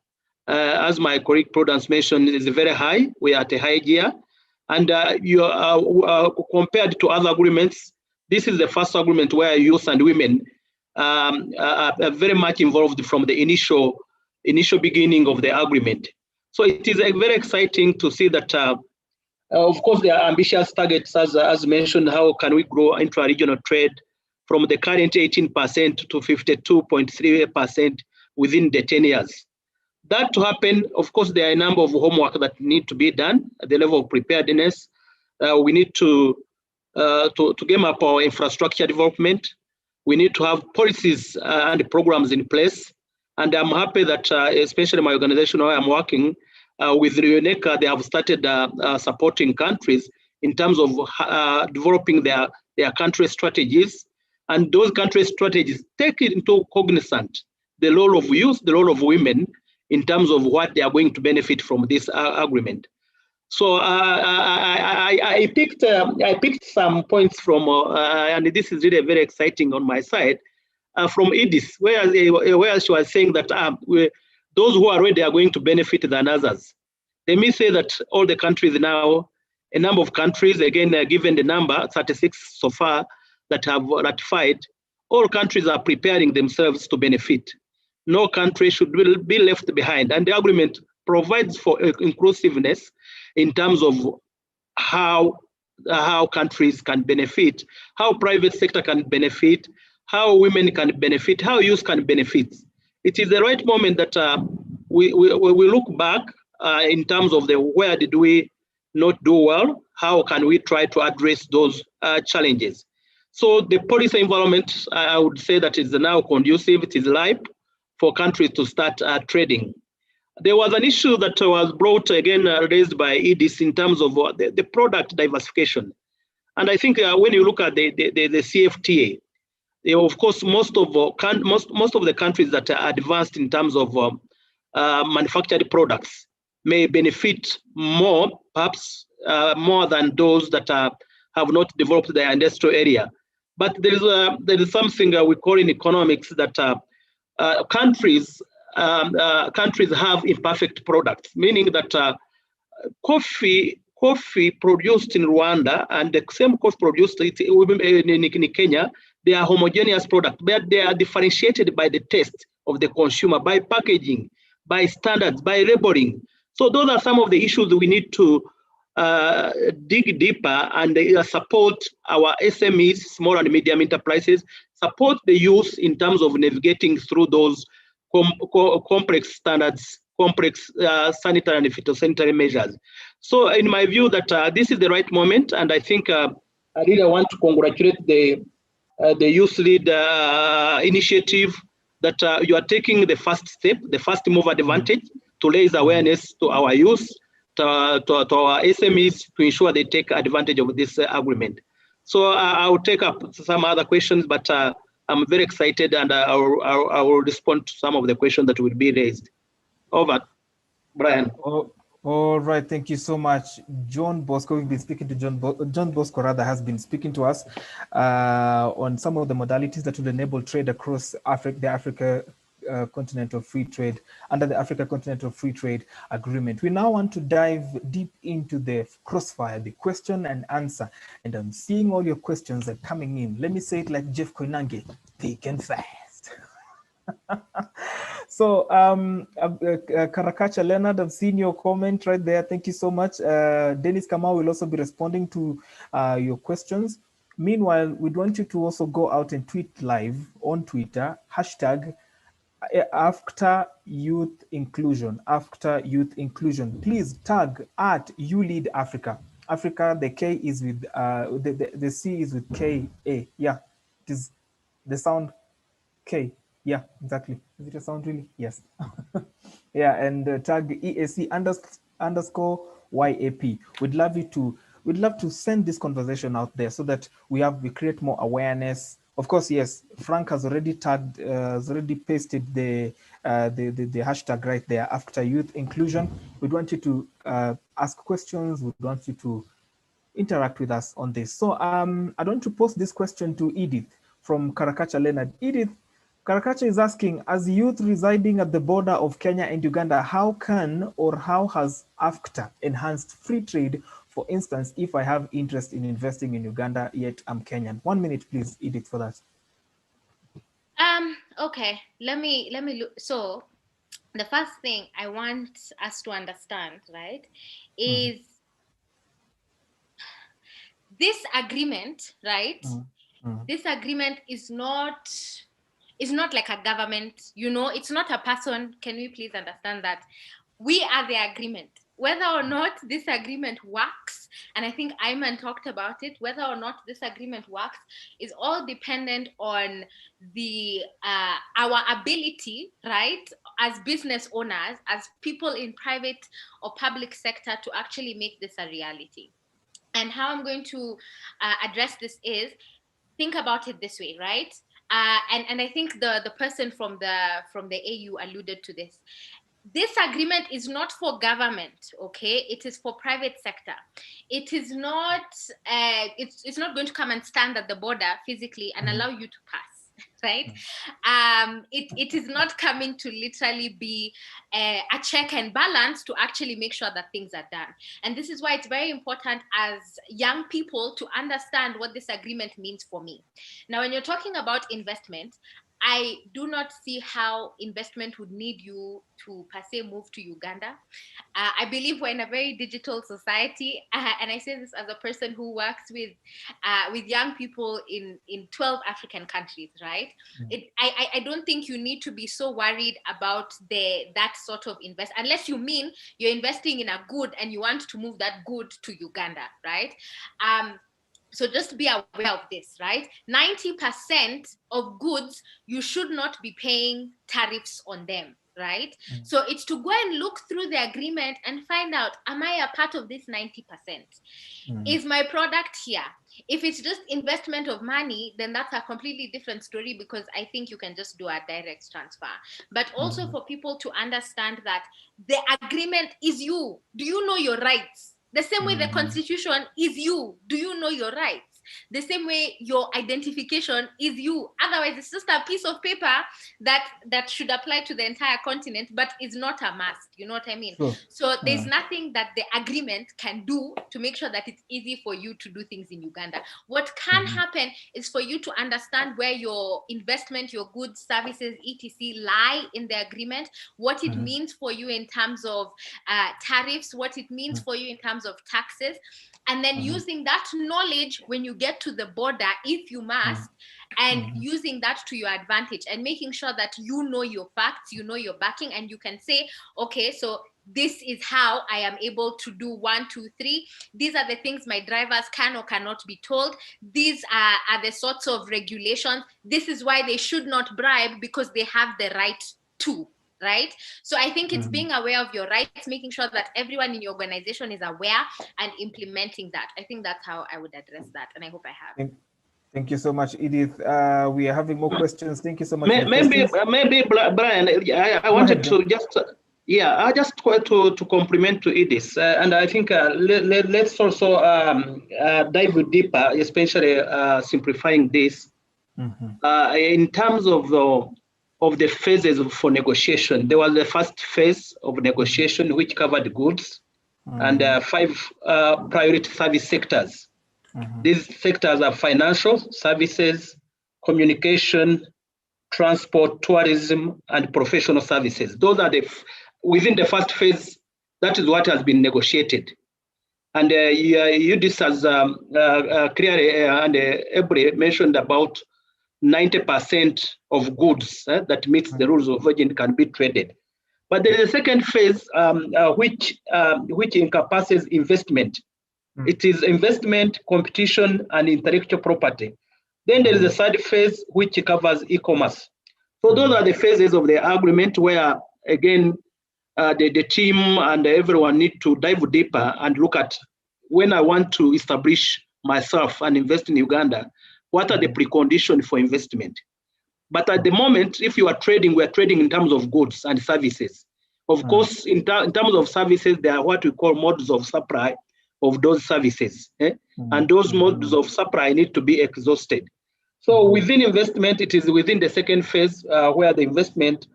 as my colleague Prudence mentioned, is very high. We are at a high gear. And you are compared to other agreements, this is the first agreement where youth and women are very much involved from the initial beginning of the agreement. So it is very exciting to see that, of course, there are ambitious targets, as mentioned. How can we grow intra-regional trade from the current 18% to 52.3% within the 10 years? That to happen, of course, there are a number of homework that need to be done at the level of preparedness. We need to game up our infrastructure development. We need to have policies and programs in place. And I'm happy that, especially my organization where I'm working with UNECA, they have started supporting countries in terms of developing their country strategies. And those country strategies take into cognizance the role of youth, the role of women, in terms of what they are going to benefit from this agreement. So I picked some points from, and this is really very exciting on my side, from Edith, where she was saying that those who are ready are going to benefit than others. Let me say that all the countries now, a number of countries, again, given the number, 36 so far, that have ratified, all countries are preparing themselves to benefit. No country should be left behind. And the agreement provides for inclusiveness in terms of how countries can benefit, how private sector can benefit, how women can benefit, how youth can benefit. It is the right moment that we look back in terms of where did we not do well, how can we try to address those challenges. So the policy environment, I would say that is now conducive, it is ripe for countries to start trading. There was an issue that was brought again, raised by Edith in terms of the product diversification. And I think when you look at the CFTA, of course, most of the countries that are advanced in terms of manufactured products may benefit more, perhaps more than those that have not developed their industrial area. But there is something we call in economics that countries have imperfect products, meaning that coffee produced in Rwanda and the same coffee produced in Kenya, they are homogeneous products, but they are differentiated by the taste of the consumer, by packaging, by standards, by labeling. So those are some of the issues we need to dig deeper and support our SMEs, small and medium enterprises, support the youth in terms of navigating through those complex standards, complex sanitary and phytosanitary measures. So in my view that this is the right moment, and I think I really want to congratulate the Youth Lead initiative that you are taking the first step, the first mover advantage to raise awareness to our youth, to our SMEs to ensure they take advantage of this agreement. So I will take up some other questions, but I'm very excited and I will respond to some of the questions that will be raised. Over, Brian. All right, thank you so much. John Bosco, we've been speaking to John Bosco rather has been speaking to us on some of the modalities that will enable trade across the Africa Continental Free Trade, under the Africa Continental Free Trade Agreement. We now want to dive deep into the crossfire, the question and answer. And I'm seeing all your questions are coming in. Let me say it like Jeff Koinange, thick and fast. So Karakacha Leonard, I've seen your comment right there. Thank you so much. Dennis Kamau will also be responding to your questions. Meanwhile, we'd want you to also go out and tweet live on Twitter, hashtag after youth inclusion, after youth inclusion. Please tag at YouLeadAfrica. Africa, the K is with the C is with K-A. Yeah, it is the sound K. Yeah, exactly. Is it a sound really? Yes. Yeah, and tag EAC underscore YAP. We'd love to send this conversation out there so that we create more awareness. Of course, yes, Frank has already tagged, has already pasted the hashtag right there, after youth inclusion. We'd want you to ask questions. We'd want you to interact with us on this. So I want to post this question to Edith from Karakacha Leonard. Edith, Karakacha is asking, as youth residing at the border of Kenya and Uganda, how has AfCFTA enhanced free trade? For instance, if I have interest in investing in Uganda, yet I'm Kenyan. 1 minute, please, Edith, for that. Okay, let me look. So the first thing I want us to understand, right, is this agreement, right? This agreement is not is not like a government, it's not a person. Can we please understand that? We are the agreement. Whether or not this agreement works, and I think Ayman talked about it, whether or not this agreement works is all dependent on our ability, right, as business owners, as people in private or public sector, to actually make this a reality. And how I'm going to address this is, think about it this way, right? And I think the person from the AU alluded to this. This agreement is not for government, okay? It is for private sector. It is not. It's not going to come and stand at the border physically and allow you to pass, right? It is not coming to literally be a check and balance to actually make sure that things are done. And this is why it's very important as young people to understand what this agreement means for me. Now, when you're talking about investment, I do not see how investment would need you to per se move to Uganda. I believe we're in a very digital society, and I say this as a person who works with young people in 12 African countries, right? I don't think you need to be so worried about that sort of invest, unless you mean you're investing in a good and you want to move that good to Uganda, right? So just be aware of this, right? 90% of goods, you should not be paying tariffs on them, right? So it's to go and look through the agreement and find out, am I a part of this 90%? Is my product here? If it's just investment of money, then that's a completely different story, because I think you can just do a direct transfer. But also for people to understand that the agreement is you. Do you know your rights? The same way the Constitution is you. Do you know your rights? The same way your identification is you. Otherwise, it's just a piece of paper that should apply to the entire continent, but is not a must. You know what I mean? Sure. So there's nothing that the agreement can do to make sure that it's easy for you to do things in Uganda. What can happen is for you to understand where your investment, your goods, services, etc. lie in the agreement, what it means for you in terms of tariffs, what it means for you in terms of taxes, and then using that knowledge when you get to the border, if you must, and using that to your advantage and making sure that you know your facts, you know your backing, and you can say, okay, so this is how I am able to do 1, 2, 3. These are the things my drivers can or cannot be told. These are the sorts of regulations. This is why they should not bribe, because they have the right to. Right? So I think it's being aware of your rights, making sure that everyone in your organization is aware and implementing that. I think that's how I would address that. And I hope I have. Thank you so much, Edith. We are having more questions. Thank you so much. Maybe Brian, I wanted to just, I just want to compliment to Edith. And I think let's also dive deeper, especially simplifying this. In terms of the phases for negotiation. There was the first phase of negotiation, which covered goods and 5 priority service sectors. These sectors are financial services, communication, transport, tourism, and professional services. Those are within the first phase, that is what has been negotiated. And UDIS has clearly and Ebre mentioned about 90% of goods that meets the rules of origin can be traded. But there is a second phase which encompasses investment. It is investment, competition, and intellectual property. Then there is a third phase which covers e-commerce. So those are the phases of the agreement where, again, the team and everyone need to dive deeper and look at, when I want to establish myself and invest in Uganda, what are the preconditions for investment? But at the moment, if you are trading, we are trading in terms of goods and services. Of course, in terms of services, there are what we call modes of supply of those services. And those modes of supply need to be exhausted. So within investment, it is within the second phase where the investment,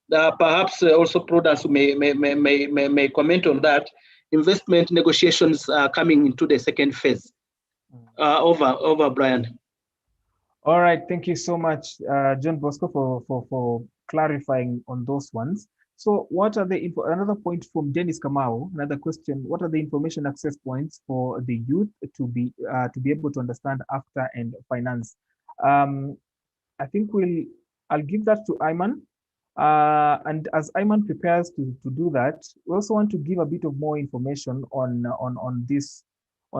perhaps also Prudence may comment on that, investment negotiations are coming into the second phase. Over Brian. All right, thank you so much, John Bosco, for clarifying on those ones. So what are the another point from Dennis Kamau, another question, what are the information access points for the youth to be able to understand AFTA and finance? I think we'll I'll give that to Ayman. And as Ayman prepares to do that, we also want to give a bit of more information on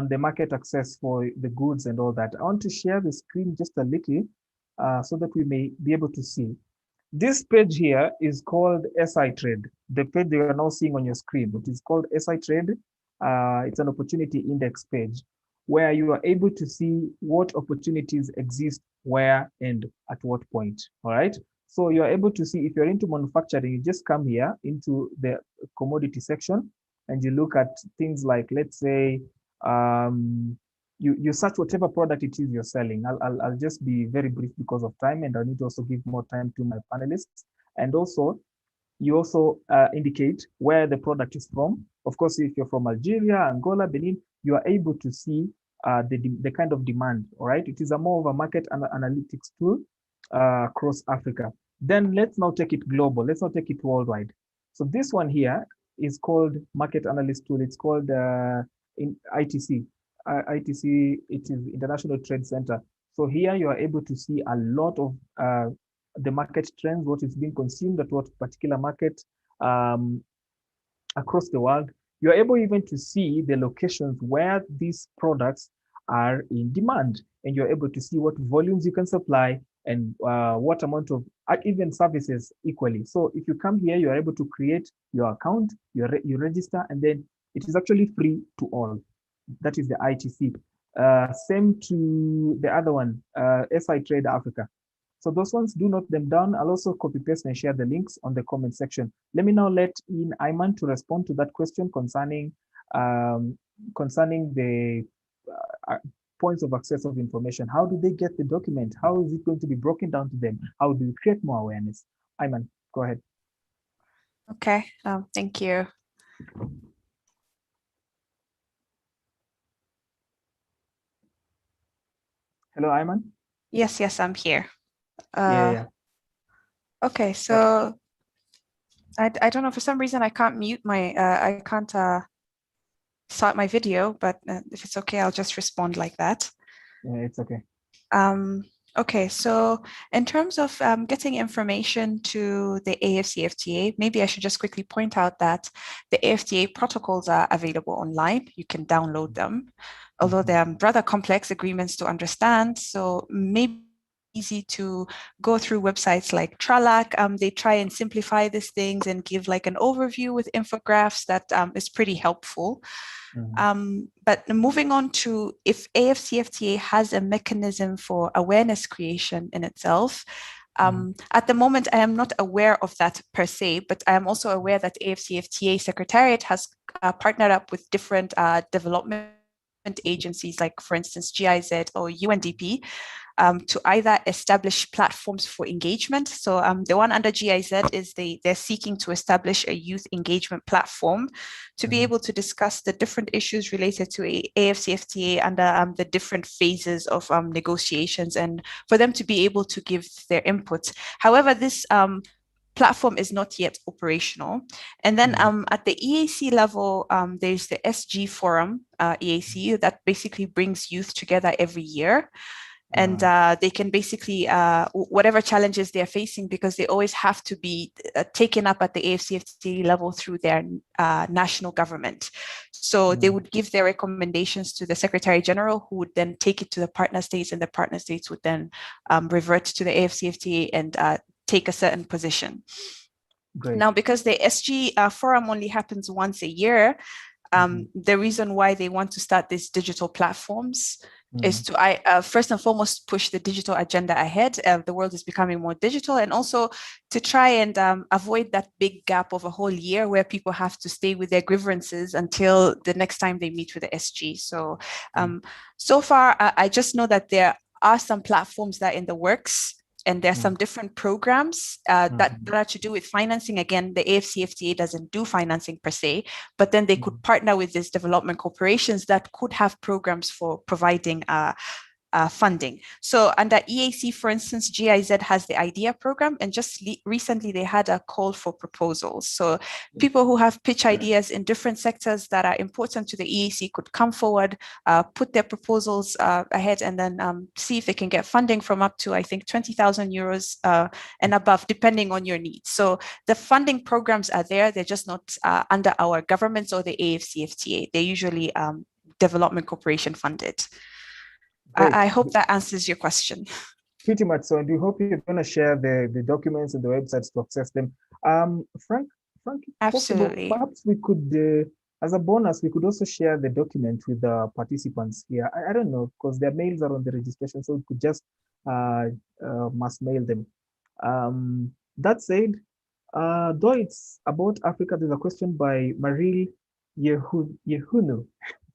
the market access for the goods and all that. I want to share the screen just a little so that we may be able to see. This page here is called SI Trade. The page you are now seeing on your screen, it is called SI Trade. It's an opportunity index page where you are able to see what opportunities exist where and at what point, all right? So you're able to see if you're into manufacturing, you just come here into the commodity section and you look at things like, let's say, you search whatever product it is you're selling. I'll just be very brief because of time, and I need to also give more time to my panelists. And also, you also indicate where the product is from. Of course, if you're from Algeria, Angola, Benin, you are able to see the kind of demand, all right? It is a more of a market analytics tool across Africa. Then let's now take it global. Let's now take it worldwide. So this one here is called Market Analyst Tool. It's called in ITC. ITC, it is International Trade Center. So here you are able to see a lot of the market trends, what is being consumed at what particular market across the world. You're able even to see the locations where these products are in demand, and you're able to see what volumes you can supply and what amount of even services equally. So if you come here, you're able to create your account, you register, and then it is actually free to all. That is the ITC. Same to the other one, SI Trade Africa. So those ones, do note them down. I'll also copy paste and share the links on the comment section. Let me now let in Ayman to respond to that question concerning the points of access of information. How do they get the document? How is it going to be broken down to them? How do you create more awareness? Ayman, go ahead. Okay, thank you. Hello, Ayman? Yes, I'm here. Yeah. Okay, so I don't know, for some reason I can't mute my, I can't start my video, but if it's okay, I'll just respond like that. Yeah, it's okay. Okay, so in terms of getting information to the AFCFTA, maybe I should just quickly point out that the AFTA protocols are available online. You can download them, although they are rather complex agreements to understand. So maybe easy to go through websites like Tralac. They try and simplify these things and give like an overview with infographics that is pretty helpful. But moving on to if AFCFTA has a mechanism for awareness creation in itself, at the moment, I am not aware of that per se, but I am also aware that AFCFTA Secretariat has partnered up with different development agencies, like for instance, GIZ or UNDP, to either establish platforms for engagement. So the one under GIZ is they're seeking to establish a youth engagement platform to be able to discuss the different issues related to AFCFTA under the different phases of negotiations, and for them to be able to give their input. However, this platform is not yet operational. And then at the EAC level, there's the SG Forum EAC that basically brings youth together every year. And they can basically, whatever challenges they're facing, because they always have to be taken up at the AFCFTA level through their national government. So they would give their recommendations to the Secretary General, who would then take it to the partner states, and the partner states would then revert to the AFCFTA and take a certain position. Great. Now, because the SG forum only happens once a year, the reason why they want to start these digital platforms is to first and foremost push the digital agenda ahead. The world is becoming more digital, and also to try and avoid that big gap of a whole year where people have to stay with their grievances until the next time they meet with the SG. So so far, I just know that there are some platforms that are in the works. And there are some different programs that are to do with financing. Again, the AFCFTA doesn't do financing per se, but then they could partner with these development corporations that could have programs for providing funding. So under EAC, for instance, GIZ has the IDEA program, and just recently they had a call for proposals. So people who have pitch ideas in different sectors that are important to the EAC could come forward, put their proposals ahead, and then see if they can get funding from up to, I think, 20,000 euros and above, depending on your needs. So the funding programs are there. They're just not under our governments or the AFCFTA. They're usually development corporation funded. I hope that answers your question. Pretty much so, and we hope you're going to share the documents and the websites to access them. Frank, absolutely. Possible, perhaps we could, as a bonus, we could also share the document with the participants here. I don't know, because their mails are on the registration, so we could just mass mail them. That said, though it's about Africa, there's a question by Maril Yehunu.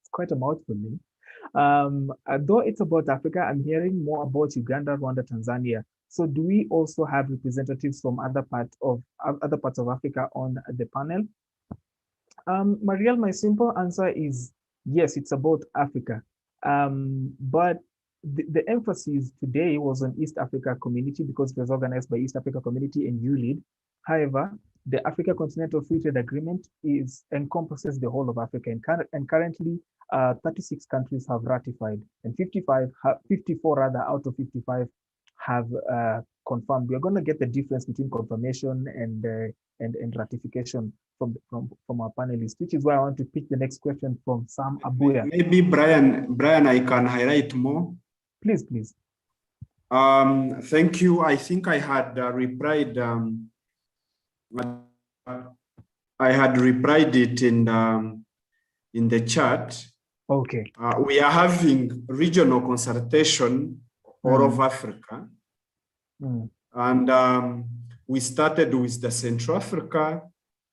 It's quite a mouthful name. Though it's about Africa, I'm hearing more about Uganda, Rwanda, Tanzania. So do we also have representatives from other parts of Africa on the panel? Marielle, my simple answer is yes, it's about Africa. But the emphasis today was on East Africa Community because it was organized by East Africa Community and ULEAD. However, the Africa Continental Free Trade Agreement encompasses the whole of Africa, and currently 36 countries have ratified, and 54 out of 55 have confirmed. We're going to get the difference between confirmation and ratification from our panelists, which is why I want to pick the next question from Sam Abuya. Maybe Brian, I can highlight more. Please. Thank you. I think I had replied. I had replied it in the chat. Okay. We are having regional consultation all over Africa. And we started with the Central Africa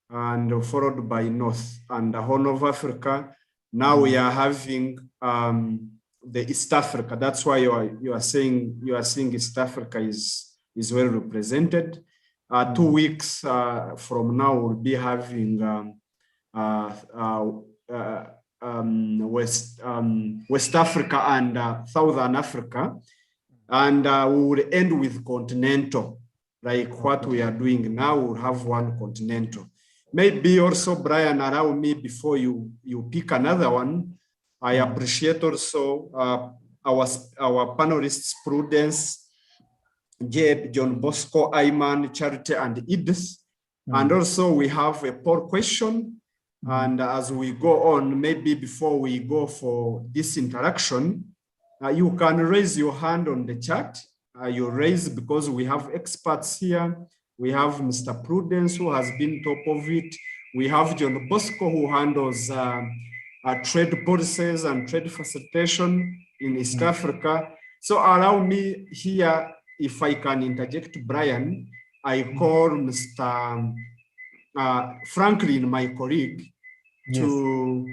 and followed by North and the Horn of Africa. Now we are having the East Africa. That's why you are seeing East Africa is well represented. 2 weeks from now, we'll be having West Africa and Southern Africa, and we will end with continental, like what we are doing now. We'll have one continental. Maybe also, Brian, allow me before you pick another one. I appreciate also our panelists, Prudence, Jeb, John Bosco, Ayman, Charity, and Edith. And also we have a poll question. And as we go on, maybe before we go for this interaction, you can raise your hand on the chat. You raise because we have experts here. We have Mr. Prudence, who has been top of it. We have John Bosco, who handles trade policies and trade facilitation in East Africa. So allow me here, if I can interject, Brian, I call Mr. Franklin, my colleague, to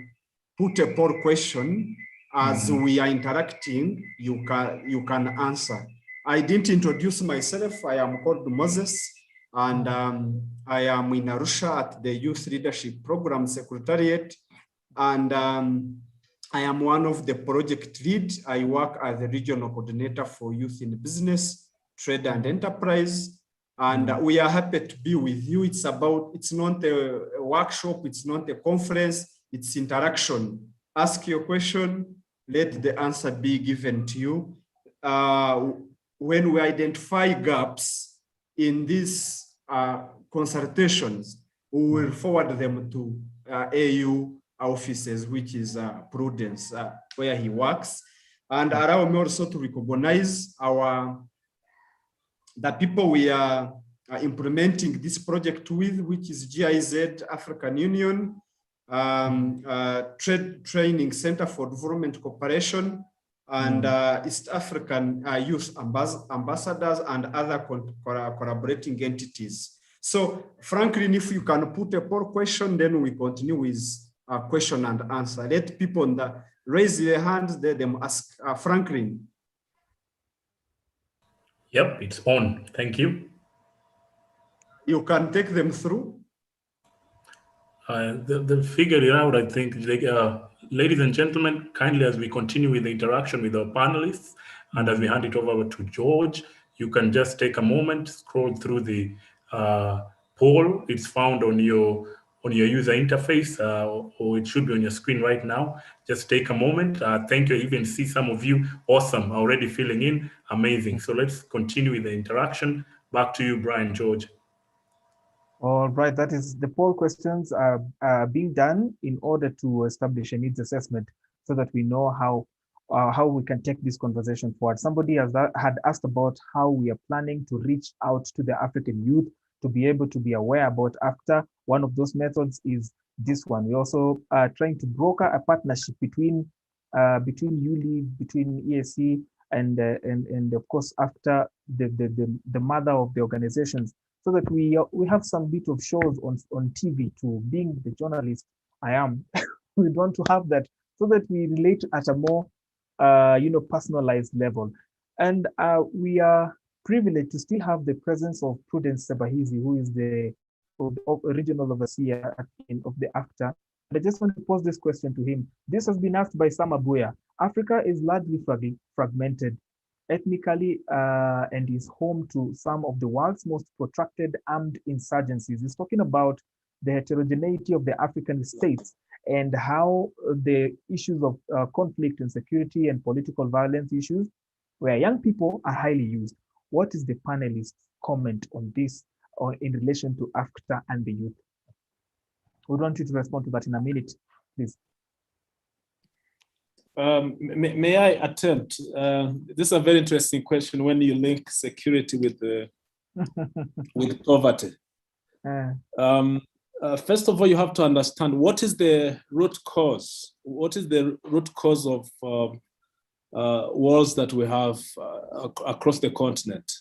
put a poll question. As we are interacting, you can answer. I didn't introduce myself. I am called Moses, and I am in Arusha at the Youth Leadership Program Secretariat, and I am one of the project lead. I work as the regional coordinator for youth in business, trade and enterprise. And we are happy to be with you. It's not a workshop, it's not a conference, it's interaction. Ask your question, let the answer be given to you. When we identify gaps in these consultations, we will forward them to AU offices, which is Prudence, where he works. And allow me also to recognize the people we are implementing this project with, which is GIZ, African Union, Training Center for Development Cooperation, and East African Youth Ambassadors and other collaborating entities. So, Franklin, if you can put a poll question, then we continue with question and answer. Let people raise their hands, let them ask. Franklin. Yep, it's on. Thank you. You can take them through. They'll figure it out, I think. Ladies and gentlemen, kindly, as we continue with the interaction with our panelists, And as we hand it over to George, you can just take a moment, scroll through the poll. It's found on your user interface, or it should be on your screen right now. Just take a moment. Thank you. I even see some of you. Awesome. Already filling in. Amazing. So let's continue with the interaction. Back to you, Brian, George. All right, that is the poll questions are being done in order to establish a needs assessment so that we know how we can take this conversation forward. Somebody had asked about how we are planning to reach out to the African youth to be able to be aware about AFTA. One of those methods is this one. We also are trying to broker a partnership between ULEAD, between ESC, and of course AFTA, the mother of the organizations, so that we have some bit of shows on TV too. Being the journalist I am, we want to have that so that we relate at a more personalized level. And we are privileged to still have the presence of Prudence Sebahizi, who is the regional overseer of the AFTA. And I just want to pose this question to him. This has been asked by Sam Abuya. Africa is largely fragmented ethnically and is home to some of the world's most protracted armed insurgencies. He's talking about the heterogeneity of the African states and how the issues of conflict and security and political violence issues, where young people are highly used. What is the panelists' comment on this or in relation to AFTA and the youth? We want you to respond to that in a minute, please. May I attempt? This is a very interesting question when you link security with poverty. First of all, you have to understand what is the root cause. What is the root cause of wars that we have across the continent?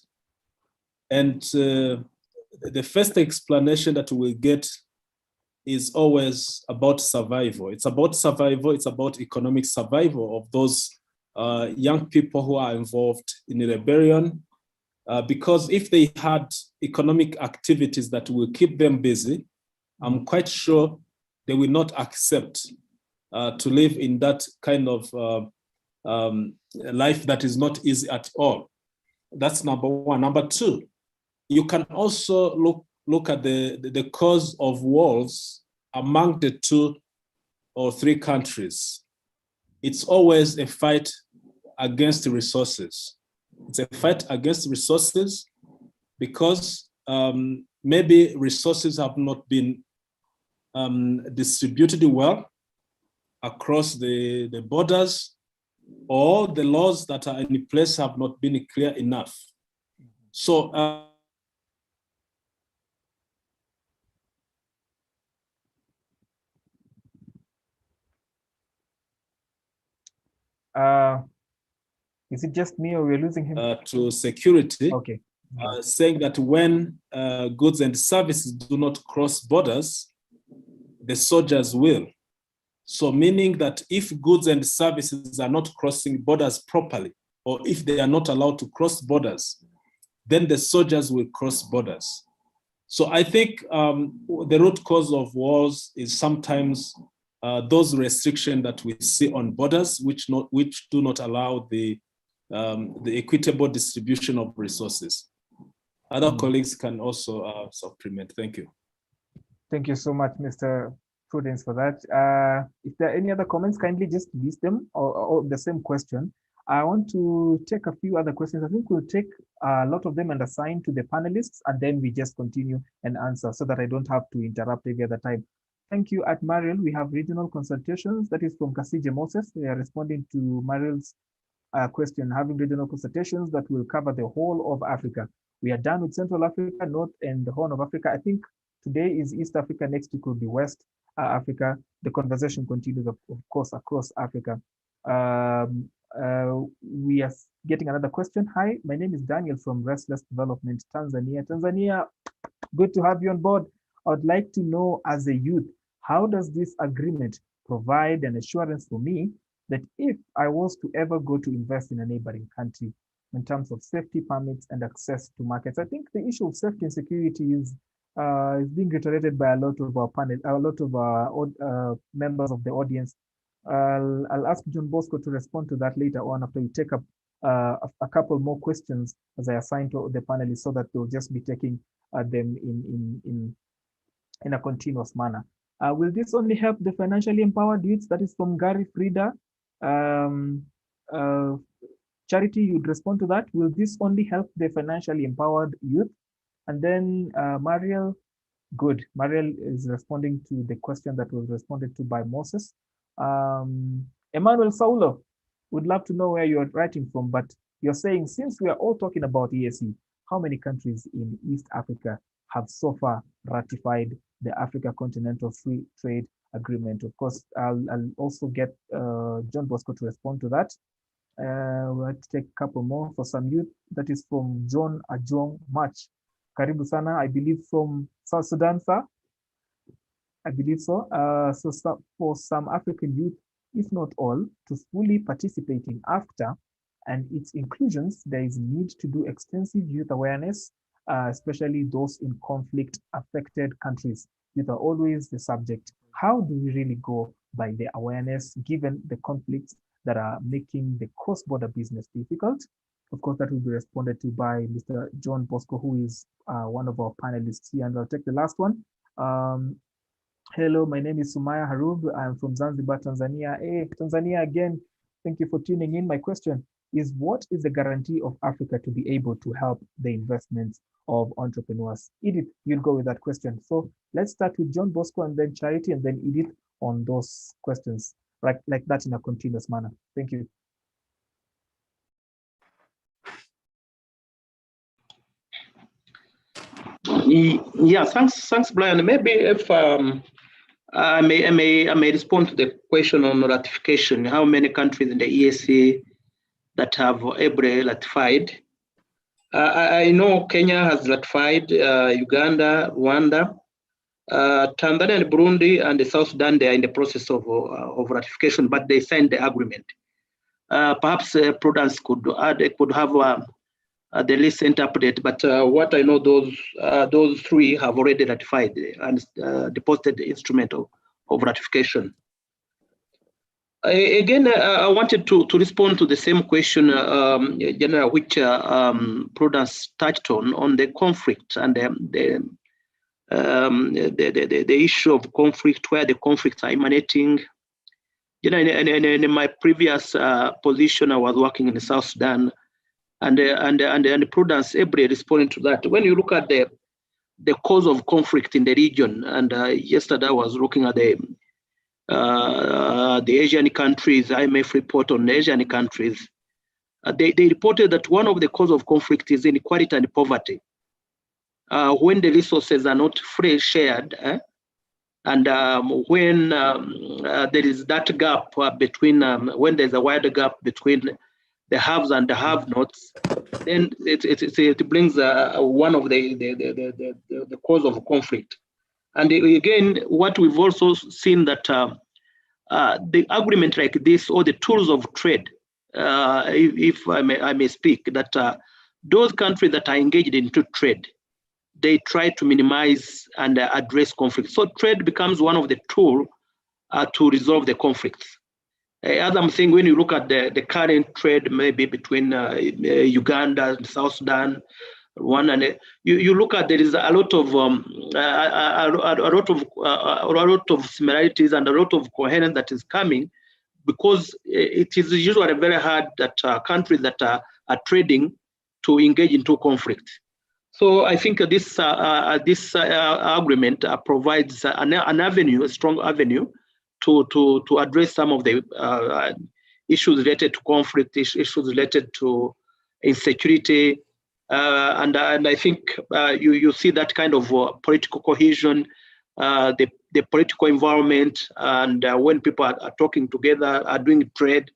And the first explanation that we get is always about survival. It's about survival. It's about economic survival of those young people who are involved in a rebellion. Because if they had economic activities that will keep them busy, I'm quite sure they will not accept to live in that kind of life that is not easy at all. That's number one. Number two, you can also look at the cause of wars among the 2 or 3 countries. It's always a fight against resources. It's a fight against resources because maybe resources have not been distributed well across the borders, or the laws that are in place have not been clear enough. So is it just me or we're losing him? To security, okay. Saying that when goods and services do not cross borders, the soldiers will. So meaning that if goods and services are not crossing borders properly, or if they are not allowed to cross borders, then the soldiers will cross borders. So I think the root cause of wars is sometimes those restrictions that we see on borders, which do not allow the equitable distribution of resources. Other colleagues can also supplement. Thank you. Thank you so much, Mr. Prudence, for that. If there are any other comments, kindly just list them or the same question. I want to take a few other questions. I think we'll take a lot of them and assign to the panelists, and then we just continue and answer so that I don't have to interrupt every other time. Thank you. At Mariel, we have regional consultations. That is from Kasije Moses. They are responding to Mariel's question, having regional consultations that will cover the whole of Africa. We are done with Central Africa, North, and the Horn of Africa. I think today is East Africa. Next week will be West Africa. The conversation continues, of course, across Africa. We are getting another question. Hi, my name is Daniel from Restless Development, Tanzania. Tanzania, good to have you on board. I would like to know, as a youth, how does this agreement provide an assurance for me that if I was to ever go to invest in a neighboring country, in terms of safety permits and access to markets? I think the issue of safety and security is being reiterated by a lot of our panel, a lot of our members of the audience. I'll ask John Bosco to respond to that later on after we take up a couple more questions as I assign to the panelists so that they'll just be taking them in a continuous manner. Will this only help the financially empowered youths? That is from Gary Frida. Charity, you'd respond to that. Will this only help the financially empowered youth? And then Mariel, good. Mariel is responding to the question that was responded to by Moses. Emmanuel Saulo, would love to know where you're writing from, but you're saying, since we are all talking about EAC, how many countries in East Africa have so far ratified the Africa Continental Free Trade Agreement? Of course, I'll also get John Bosco to respond to that. We'll have to take a couple more for some youth. That is from John Ajong March. Karibu sana, I believe from South Sudan, sir. I believe so. So for some African youth, if not all, to fully participate in AFTA and its inclusions, there is need to do extensive youth awareness, especially those in conflict-affected countries. Youth are always the subject. How do we really go by the awareness given the conflicts that are making the cross-border business difficult? Of course, that will be responded to by Mr. John Bosco, who is one of our panelists here. And I'll take the last one. Hello, my name is Sumaya Harub. I'm from Zanzibar, Tanzania. Hey, Tanzania again. Thank you for tuning in. My question is, what is the guarantee of Africa to be able to help the investments of entrepreneurs? Edith, you'll go with that question. So let's start with John Bosco and then Charity and then Edith on those questions, like that in a continuous manner. Thank you. Yeah, thanks, Brian. Maybe if I may respond to the question on ratification. How many countries in the EAC that have already ratified? I know Kenya has ratified, Uganda, Rwanda, Tanzania and Burundi and the South Sudan. They are in the process of ratification, but they signed the agreement. Perhaps Prudence could have the recent update, but what I know, those three have already ratified and deposited the instrument of ratification. Again, I wanted to respond to the same question, General, which Prudence touched on the conflict and the issue of conflict, where the conflicts are emanating. You know, in my previous position, I was working in South Sudan. And Prudence Ebre responding to that. When you look at the cause of conflict in the region, and yesterday I was looking at the Asian countries, IMF report on Asian countries, they reported that one of the cause of conflict is inequality and poverty. When the resources are not freely shared, and when there is that gap between, when there's a wider gap between the haves and the have-nots, then it brings one of the cause of conflict. And again, what we've also seen that the agreement like this, or the tools of trade, if I may speak, that those countries that are engaged into trade, they try to minimize and address conflict. So trade becomes one of the tools to resolve the conflicts. As I'm saying, when you look at the current trade, maybe between Uganda and South Sudan, Rwanda, and you look at, there is a lot of similarities and a lot of coherence that is coming, because it is usually very hard that countries that are trading to engage into conflict. So I think this agreement provides an avenue, a strong avenue, to address some of the issues related to conflict, issues related to insecurity, and I think you see that kind of political cohesion, the political environment, and when people are talking together, are doing trade,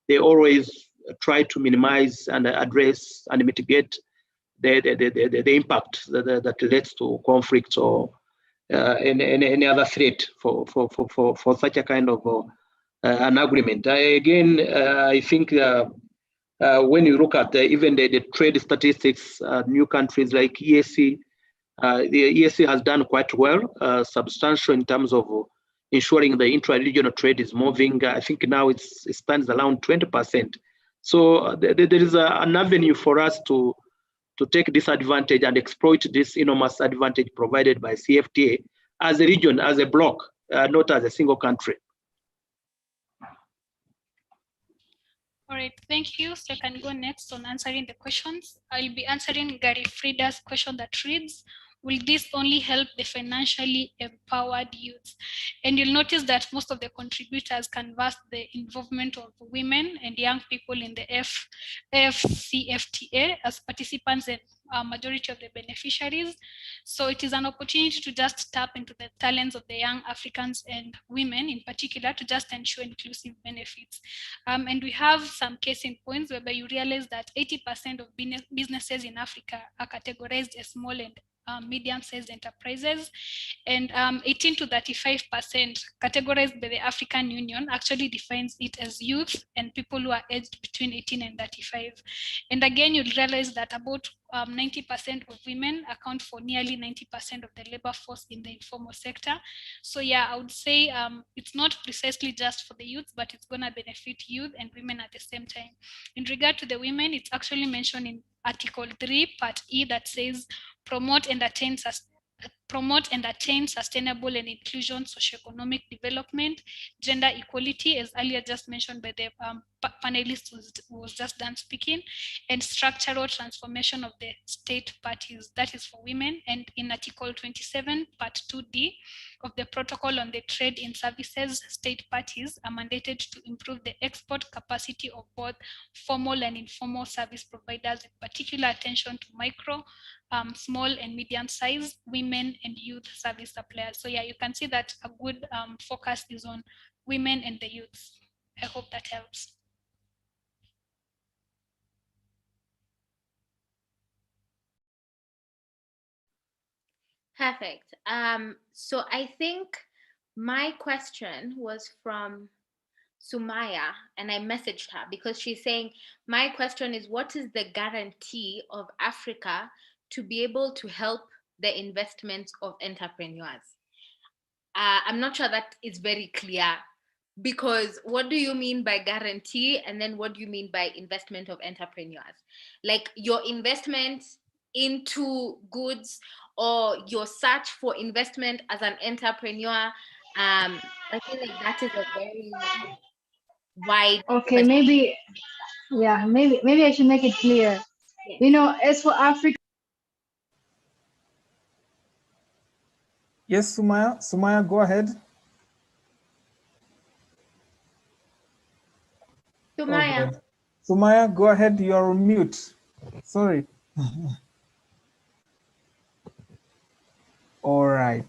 they always try to minimize and address and mitigate the impact that leads to conflict or any other threat for such a kind of an agreement. I think when you look at even the trade statistics, new countries like EAC, the EAC has done quite well, substantial in terms of ensuring the intra-regional trade is moving. I think now it stands around 20%. So there is an avenue for us to take this advantage and exploit this enormous advantage provided by CFTA as a region, as a bloc, not as a single country. All right, thank you. So I can go next on answering the questions. I'll be answering Gary Frida's question that reads, will this only help the financially empowered youth? And you'll notice that most of the contributors canvassed the involvement of women and young people in the FCFTA as participants and majority of the beneficiaries. So it is an opportunity to just tap into the talents of the young Africans and women in particular to just ensure inclusive benefits. And we have some case in points whereby you realize that 80% of businesses in Africa are categorized as small and medium-sized enterprises, and 18 to 35% categorized by the African Union actually defines it as youth and people who are aged between 18 and 35. And again, you'll realize that about 90% of women account for nearly 90% of the labor force in the informal sector. So yeah, I would say it's not precisely just for the youth, but it's gonna benefit youth and women at the same time. In regard to the women, it's actually mentioned in Article 3, Part E, that says promote and attain sustainable and inclusion socioeconomic development, gender equality, as earlier just mentioned by the panelist was just done speaking, and structural transformation of the state parties, that is for women. And in Article 27, Part 2D of the Protocol on the Trade in Services, state parties are mandated to improve the export capacity of both formal and informal service providers, with particular attention to micro, small and medium-sized women and youth service suppliers. So yeah, you can see that a good focus is on women and the youth. I hope that helps. Perfect. So I think my question was from Sumaya, and I messaged her because she's saying, my question is, what is the guarantee of Africa to be able to help the investments of entrepreneurs? I'm not sure that is very clear, because what do you mean by guarantee? And then what do you mean by investment of entrepreneurs? Like your investment into goods or your search for investment as an entrepreneur? I feel like that is a very wide Okay, maybe I should make it clear. Yeah. You know, as for Africa. Yes, Sumaya, go ahead. Sumaya. Okay. Sumaya, go ahead. You are on mute. Sorry. All right.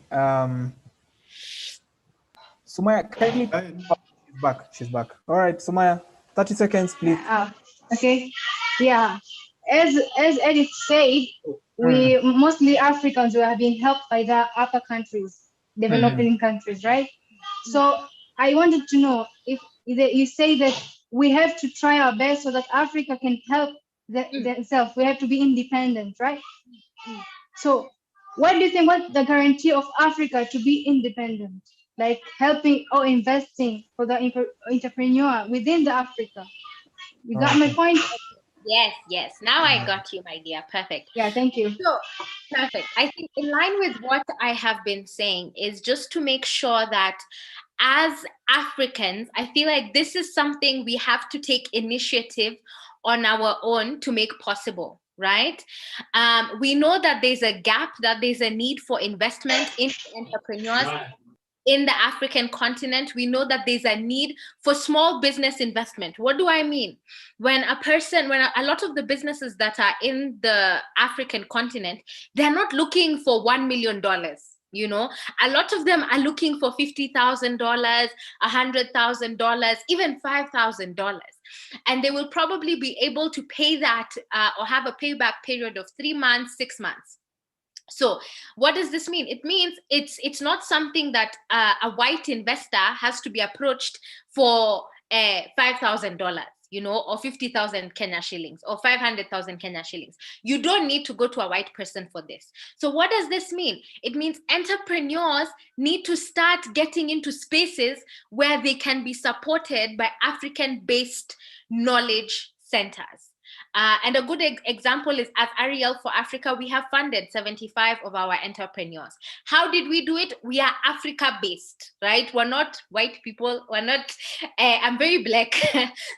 Sumaya, kindly. She's back. All right, Sumaya, 30 seconds, please. Okay. Yeah. As Edith said, we mostly Africans who have been helped by the upper countries, developing countries, right? So I wanted to know if you say that we have to try our best so that Africa can help themselves. We have to be independent, right? So what do you think, what's the guarantee of Africa to be independent? Like helping or investing for the entrepreneur within the Africa. You got my point? Yes. Now I got you, my dear. Perfect. Yeah, thank you. So, perfect. I think in line with what I have been saying is just to make sure that as Africans, I feel like this is something we have to take initiative on our own to make possible, right? We know that there's a gap, that there's a need for investment in entrepreneurs. In the African continent, we know that there's a need for small business investment. What do I mean? When a lot of the businesses that are in the African continent, they're not looking for $1 million. You know, a lot of them are looking for $50,000, $100,000, even $5,000. And they will probably be able to pay that or have a payback period of 3 months, 6 months. So what does this mean? It means it's not something that a white investor has to be approached for $5,000, you know, or 50,000 Kenya shillings or 500,000 Kenya shillings. You don't need to go to a white person for this. So what does this mean? It means entrepreneurs need to start getting into spaces where they can be supported by African-based knowledge centers. And a good example is at Ariel for Africa, we have funded 75 of our entrepreneurs. How did we do it? We are Africa based, right? We're not white people. We're not, I'm very black.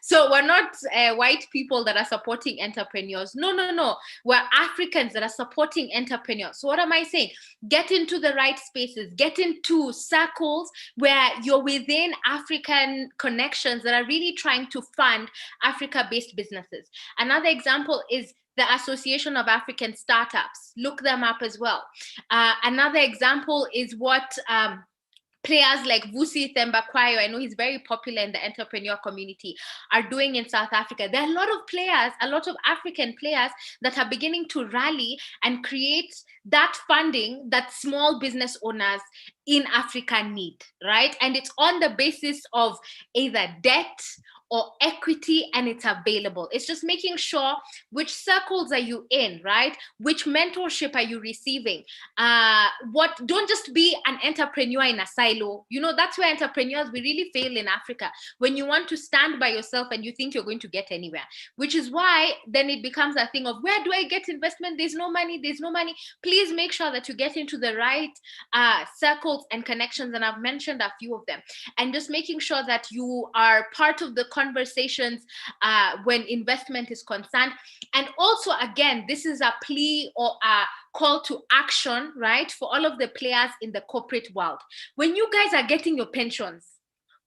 So we're not white people that are supporting entrepreneurs. No, no, no. We're Africans that are supporting entrepreneurs. So what am I saying? Get into the right spaces, get into circles where you're within African connections that are really trying to fund Africa-based businesses. Another example is the Association of African Startups. Look them up as well. Another example is what players like Vusi Thembakwayo, I know he's very popular in the entrepreneur community, are doing in South Africa. There are a lot of players, a lot of African players that are beginning to rally and create that funding that small business owners in Africa need, right? And it's on the basis of either debt or equity, and it's available. It's just making sure which circles are you in, right? Which mentorship are you receiving? Don't just be an entrepreneur in a silo. You know, that's where entrepreneurs, we really fail in Africa. When you want to stand by yourself and you think you're going to get anywhere, which is why then it becomes a thing of, where do I get investment? There's no money, there's no money. Please make sure that you get into the right circles and connections. And I've mentioned a few of them. And just making sure that you are part of the conversations when investment is concerned. And also, again, this is a plea or a call to action, right, for all of the players in the corporate world. When you guys are getting your pensions,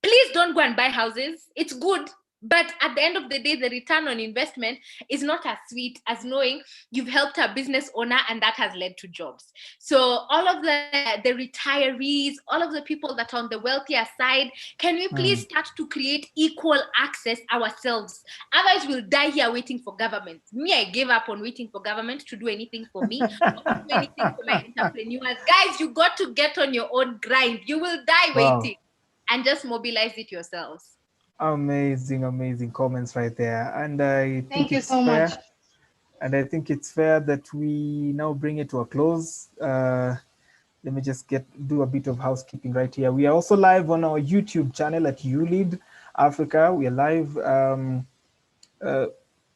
please don't go and buy houses. It's good. But at the end of the day, the return on investment is not as sweet as knowing you've helped a business owner and that has led to jobs. So all of the retirees, all of the people that are on the wealthier side, can we please start to create equal access ourselves? Otherwise, we'll die here waiting for government. Me, I gave up on waiting for government to do anything for me, or to do anything for my entrepreneurs. Guys, you got to get on your own grind. You will die waiting, and just mobilize it yourselves. Amazing comments right there. And I think Thank you it's so fair. much. And I think it's fair that we now bring it to a close. Let me just do a bit of housekeeping right here. We are also live on our YouTube channel at ULEAD Africa. We are live.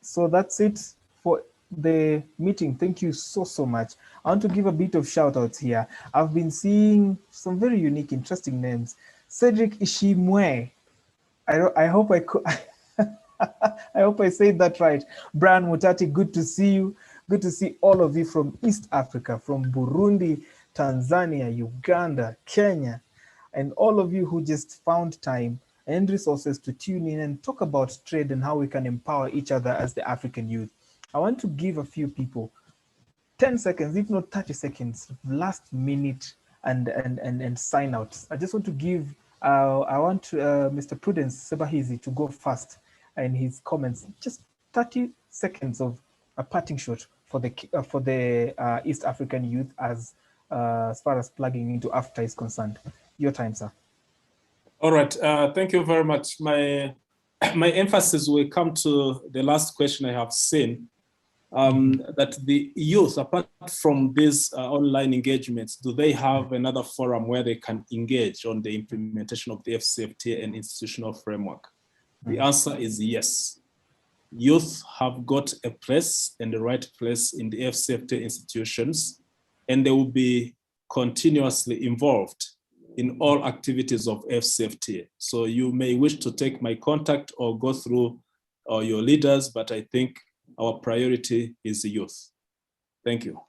So that's it for the meeting. Thank you so much. I want to give a bit of shout outs here. I've been seeing some very unique, interesting names. Cedric Ishimwe. I hope I could. I hope I said that right. Brian Mutati, good to see you. Good to see all of you from East Africa, from Burundi, Tanzania, Uganda, Kenya, and all of you who just found time and resources to tune in and talk about trade and how we can empower each other as the African youth. I want to give a few people 10 seconds, if not 30 seconds, last minute and sign out. I just want to give, I want Mr. Prudence Sebahizi to go first in his comments. Just 30 seconds of a parting shot for the East African youth as far as plugging into AFTA is concerned. Your time, sir. All right, thank you very much. My emphasis will come to the last question I have seen, that the youth, apart from these online engagements, do they have another forum where they can engage on the implementation of the FCFTA and institutional framework? The answer is yes. Youth have got a place and the right place in the FCFTA institutions, and they will be continuously involved in all activities of FCFTA. So you may wish to take my contact or go through your leaders, but I think our priority is the youth. Thank you.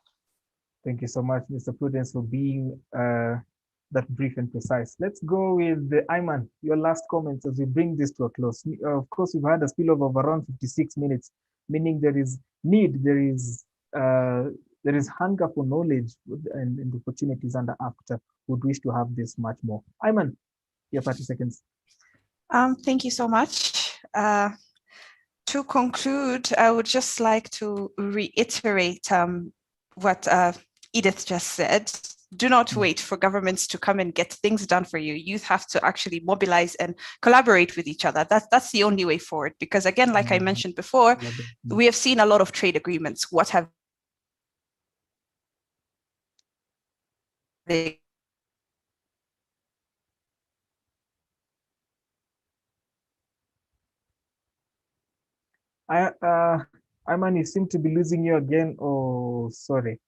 Thank you so much, Mr. Prudence, for being that brief and precise. Let's go with the Ayman, your last comments as we bring this to a close. Of course, we've had a spillover of around 56 minutes, meaning there is need, there is hunger for knowledge and opportunities under AFTA. Would wish to have this much more. Ayman, your 30 seconds. Thank you so much. To conclude, I would just like to reiterate what Edith just said. Do not wait for governments to come and get things done for you. Youth have to actually mobilize and collaborate with each other. That's the only way forward. Because again, like I mentioned before, we have seen a lot of trade agreements. What have they Iman, you seem to be losing you again. Oh, sorry.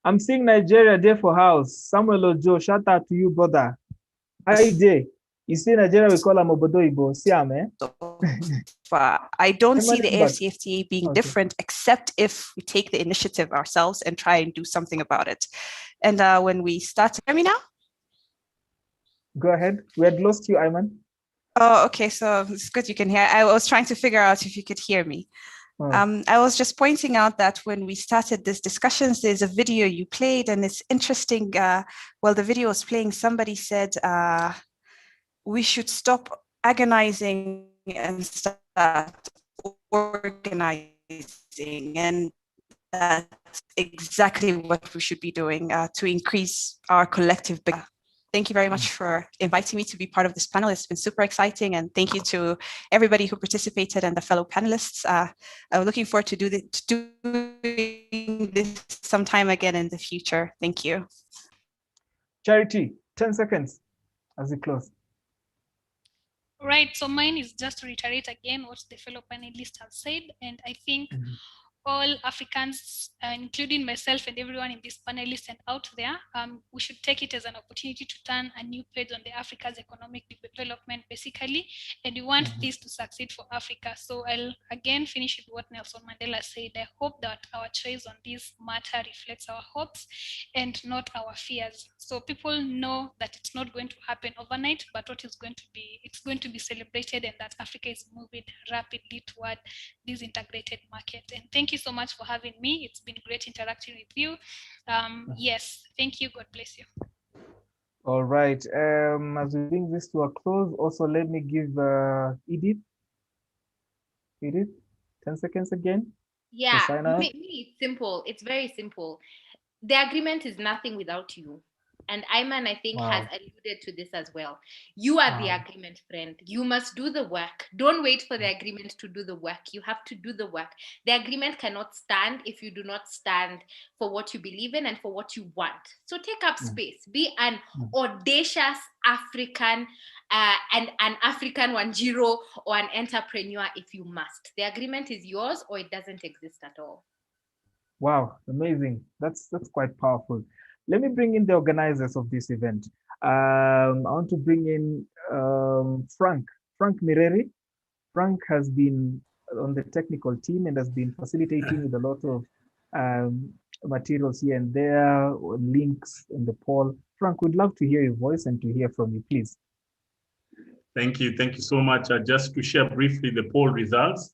I'm seeing Nigeria there for house. Samuel Ojo, shout out to you, brother. Hi, Jay. You see Nigeria, we call him Obodoibo. Siam, eh? I don't see Iman the is back. AFCFTA being Okay. different, except if we take the initiative ourselves and try and do something about it. And when we start, hear me now? Go ahead. We had lost you, Iman. Oh, okay. So it's good you can hear. I was trying to figure out if you could hear me. I was just pointing out that when we started these discussions, there's a video you played, and it's interesting. While the video was playing, somebody said we should stop agonizing and start organizing, and that's exactly what we should be doing to increase our collective. Thank you very much for inviting me to be part of this panel. It's been super exciting, and thank you to everybody who participated and the fellow panelists. I'm looking forward to doing this sometime again in the future. Thank you. Charity, 10 seconds as we close. Right, so mine is just to reiterate again what the fellow panelists have said, and I think all Africans, including myself and everyone in this panelist and out there, we should take it as an opportunity to turn a new page on the Africa's economic development, basically, and we want this to succeed for Africa. So I'll again finish with what Nelson Mandela said. I hope that our choice on this matter reflects our hopes and not our fears. So people know that it's not going to happen overnight, but what is going to be, it's going to be celebrated, and that Africa is moving rapidly toward this integrated market. And thank you so much for having me. It's been great interacting with you. Yes, thank you. God bless you. All right. As we bring this to a close, also let me give Edith, 10 seconds again. Yeah, it's simple. It's very simple. The agreement is nothing without you. And Ayman, I think, has alluded to this as well. You are the agreement, friend. You must do the work. Don't wait for the agreement to do the work. You have to do the work. The agreement cannot stand if you do not stand for what you believe in and for what you want. So take up space. Be an audacious African and an African Wanjiro or an entrepreneur if you must. The agreement is yours, or it doesn't exist at all. Wow, amazing. That's quite powerful. Let me bring in the organizers of this event. I want to bring in Frank Mireri. Frank has been on the technical team and has been facilitating with a lot of materials here and there, links in the poll. Frank, we'd love to hear your voice and to hear from you, please. Thank you so much. Just to share briefly the poll results.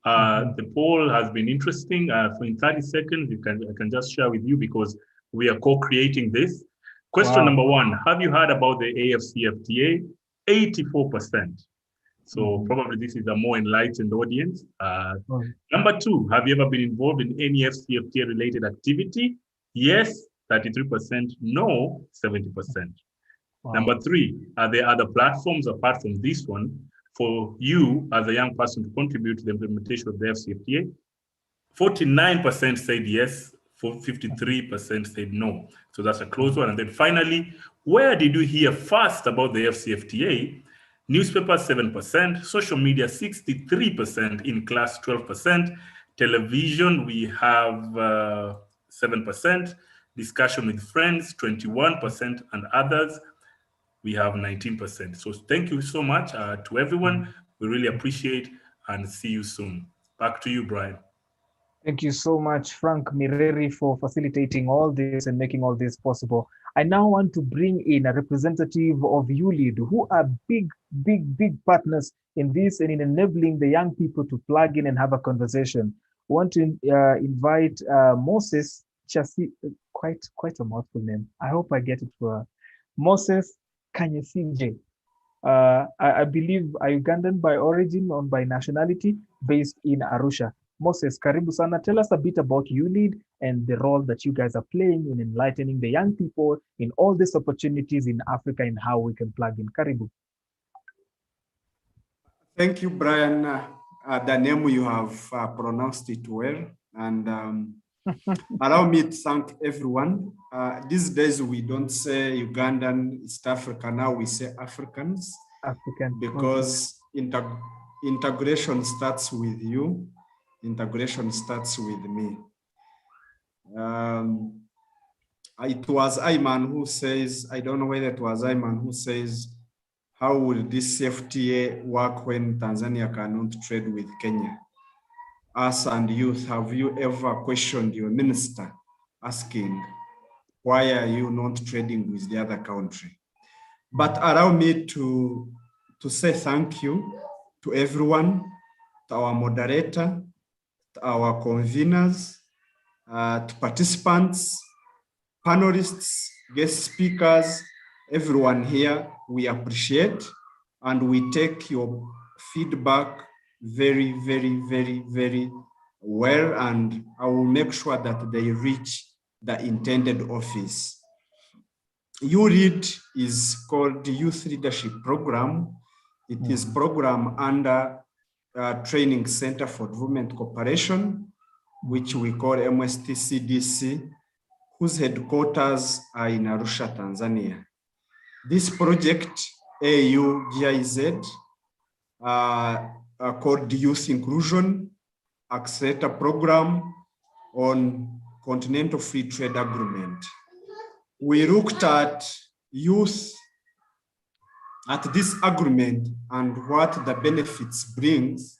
The poll has been interesting. In 30 seconds, I can just share with you because we are co-creating this. Question number one, have you heard about the AFCFTA? 84%. So probably this is a more enlightened audience. Number two, have you ever been involved in any FCFTA related activity? Yes, 33%. No, 70%. Number three, are there other platforms apart from this one for you as a young person to contribute to the implementation of the FCFTA? 49% said yes, 53% said no. So that's a close one. And then finally, where did you hear first about the FCFTA? Newspaper, 7%, social media, 63%, in class, 12%, television, we have 7%, discussion with friends, 21%, and others, we have 19%. So thank you so much to everyone. We really appreciate and see you soon. Back to you, Brian. Thank you so much, Frank Mireri, for facilitating all this and making all this possible. I now want to bring in a representative of ULEAD, who are big partners in this and in enabling the young people to plug in and have a conversation. I want to invite Moses Chasi, quite a mouthful name. I hope I get it for Moses Kanyesije. I believe a Ugandan by origin or by nationality, based in Arusha. Moses, karibu sana. Tell us a bit about ULEAD and the role that you guys are playing in enlightening the young people in all these opportunities in Africa and how we can plug in. Karibu. Thank you, Brian. The name you have pronounced it well. And allow me to thank everyone. These days, we don't say Ugandan, East Africa. Now we say Africans. African. Because integration starts with you. Integration starts with me. It was Ayman who says, I don't know whether it was Ayman who says, how will this CFTA work when Tanzania cannot trade with Kenya? Us and youth, have you ever questioned your minister asking, why are you not trading with the other country? But allow me to say thank you to everyone, to our moderator, to our conveners, to participants, panelists, guest speakers, everyone here. We appreciate and we take your feedback very, very, very, very well, and I will make sure that they reach the intended office. ULEAD is called the Youth Leadership Program. It is program under Training Center for Development Cooperation, which we call MSTCDC, whose headquarters are in Arusha, Tanzania. This project, AU-GIZ, called the Youth Inclusion Accelerator Program on Continental Free Trade Agreement. We looked at youth, at this agreement and what the benefits brings,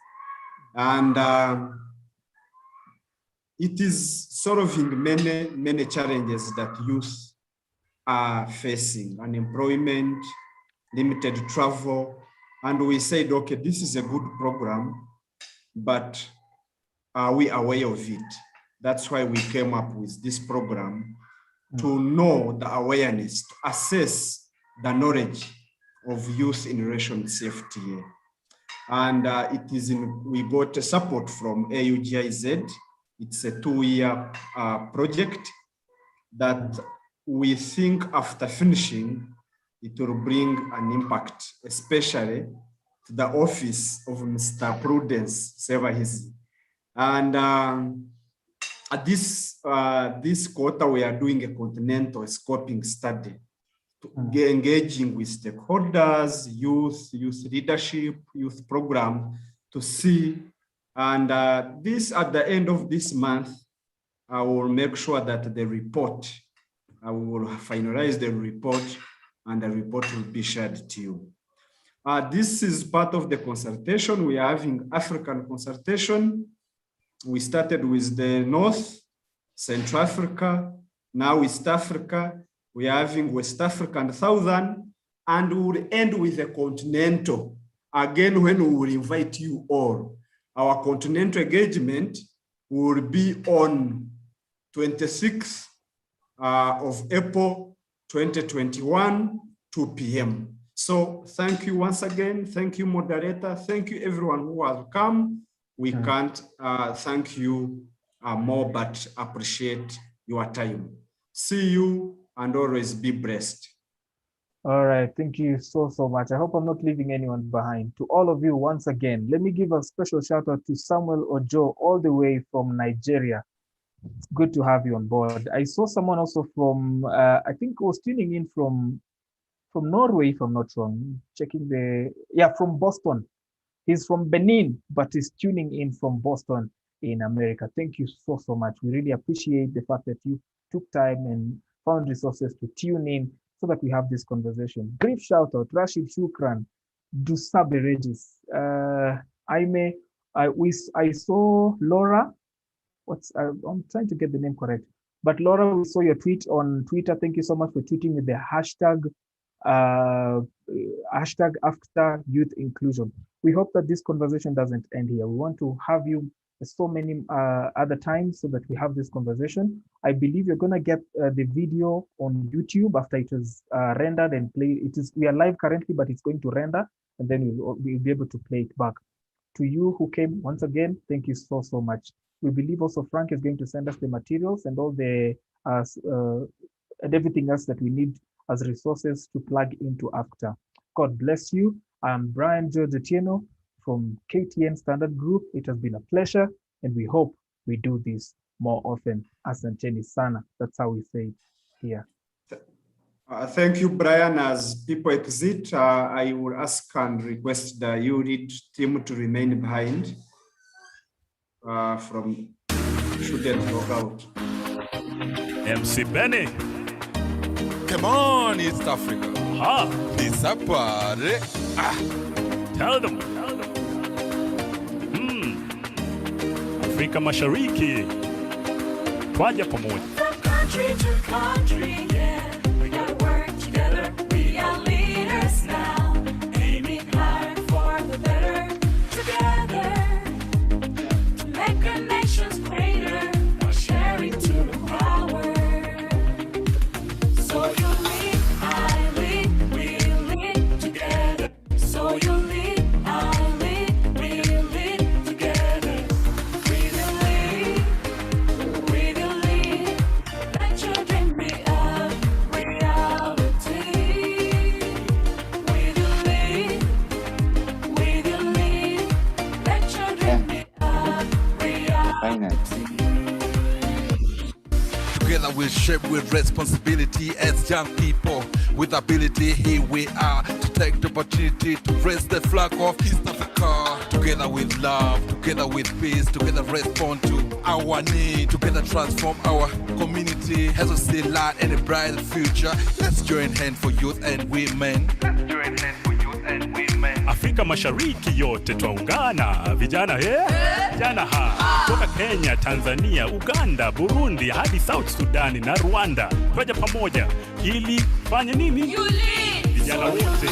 and it is solving many challenges that youth are facing: unemployment, limited travel. And we said, okay, this is a good program, but are we aware of it? That's why we came up with this program, to know the awareness, to assess the knowledge of youth in relation to CFTA. And it is we got support from AU-GIZ. It's a 2-year project that we think after finishing, it will bring an impact, especially to the office of Mr. Prudence Sevahizi. And at this quarter, we are doing a continental scoping study, engaging with stakeholders, youth leadership, youth program, to see. And this, at the end of this month, I will make sure that the report, I will finalize the report, and the report will be shared to you. This is part of the consultation. We are having African consultation. We started with the North, Central Africa, now East Africa. We are having West Africa and Southern, and we will end with a continental. Again, when we will invite you all, our continental engagement will be on 26th of April 2021, 2 p.m. So thank you once again. Thank you, moderator. Thank you, everyone who has come. We can't thank you more, but appreciate your time. See you, and always be blessed. All right, thank you so much. I hope I'm not leaving anyone behind. To all of you, once again, let me give a special shout out to Samuel Ojo, all the way from Nigeria. It's good to have you on board. I saw someone also from, I think was tuning in from Norway, if I'm not wrong. Checking from Boston. He's from Benin, but he's tuning in from Boston in America. Thank you so much. We really appreciate the fact that you took time and found resources to tune in so that we have this conversation. Brief shout out, Rashid Shukran, Dusabe Regis. I saw Laura. I'm trying to get the name correct. But Laura, we saw your tweet on Twitter. Thank you so much for tweeting with the hashtag after youth inclusion. We hope that this conversation doesn't end here. We want to have you so many other times so that we have this conversation. I believe you're going to get the video on YouTube after it is rendered and played. We are live currently, but it's going to render, and then we'll be able to play it back. To you who came, once again, thank you so much. We believe also Frank is going to send us the materials and all the and everything else that we need as resources to plug into after. God bless you. I'm Brian George Atieno from KTN Standard Group. It has been a pleasure, and we hope we do this more often. Asanteni sana. That's how we say it here. Thank you, Brian. As people exit, I will ask and request the ULEAD team to remain behind from shouldn't log out. MC Benny. Come on, East Africa. This a party. Tell them. Afrika Mashariki. Twaja pamoja. From country to country, yeah. We gotta work together. We are leaders now. Aiming high for the better. Together. To make our nations greater. By sharing to the power. So you lead, I lead, we lead together. So you lead, I lead, we lead together. We will lead, we will lead. Let your dream be a reality. We will lead, we will lead. Let your dream be a reality. Together we'll shape with responsibility as young people. With ability, here we are to take the opportunity to raise the flag of East Africa. Together with love, together with peace, together respond to our need. Together transform our community as we see light and a brighter future. Let's join hands for youth and women. Let's join hands for youth and women. Afrika Mashariki yote twaungana, vijana vijana toka Kenya, Tanzania, Uganda, Burundi hadi South Sudan na Rwanda. Twaja pamoja ili fanye nini? Vijana wote.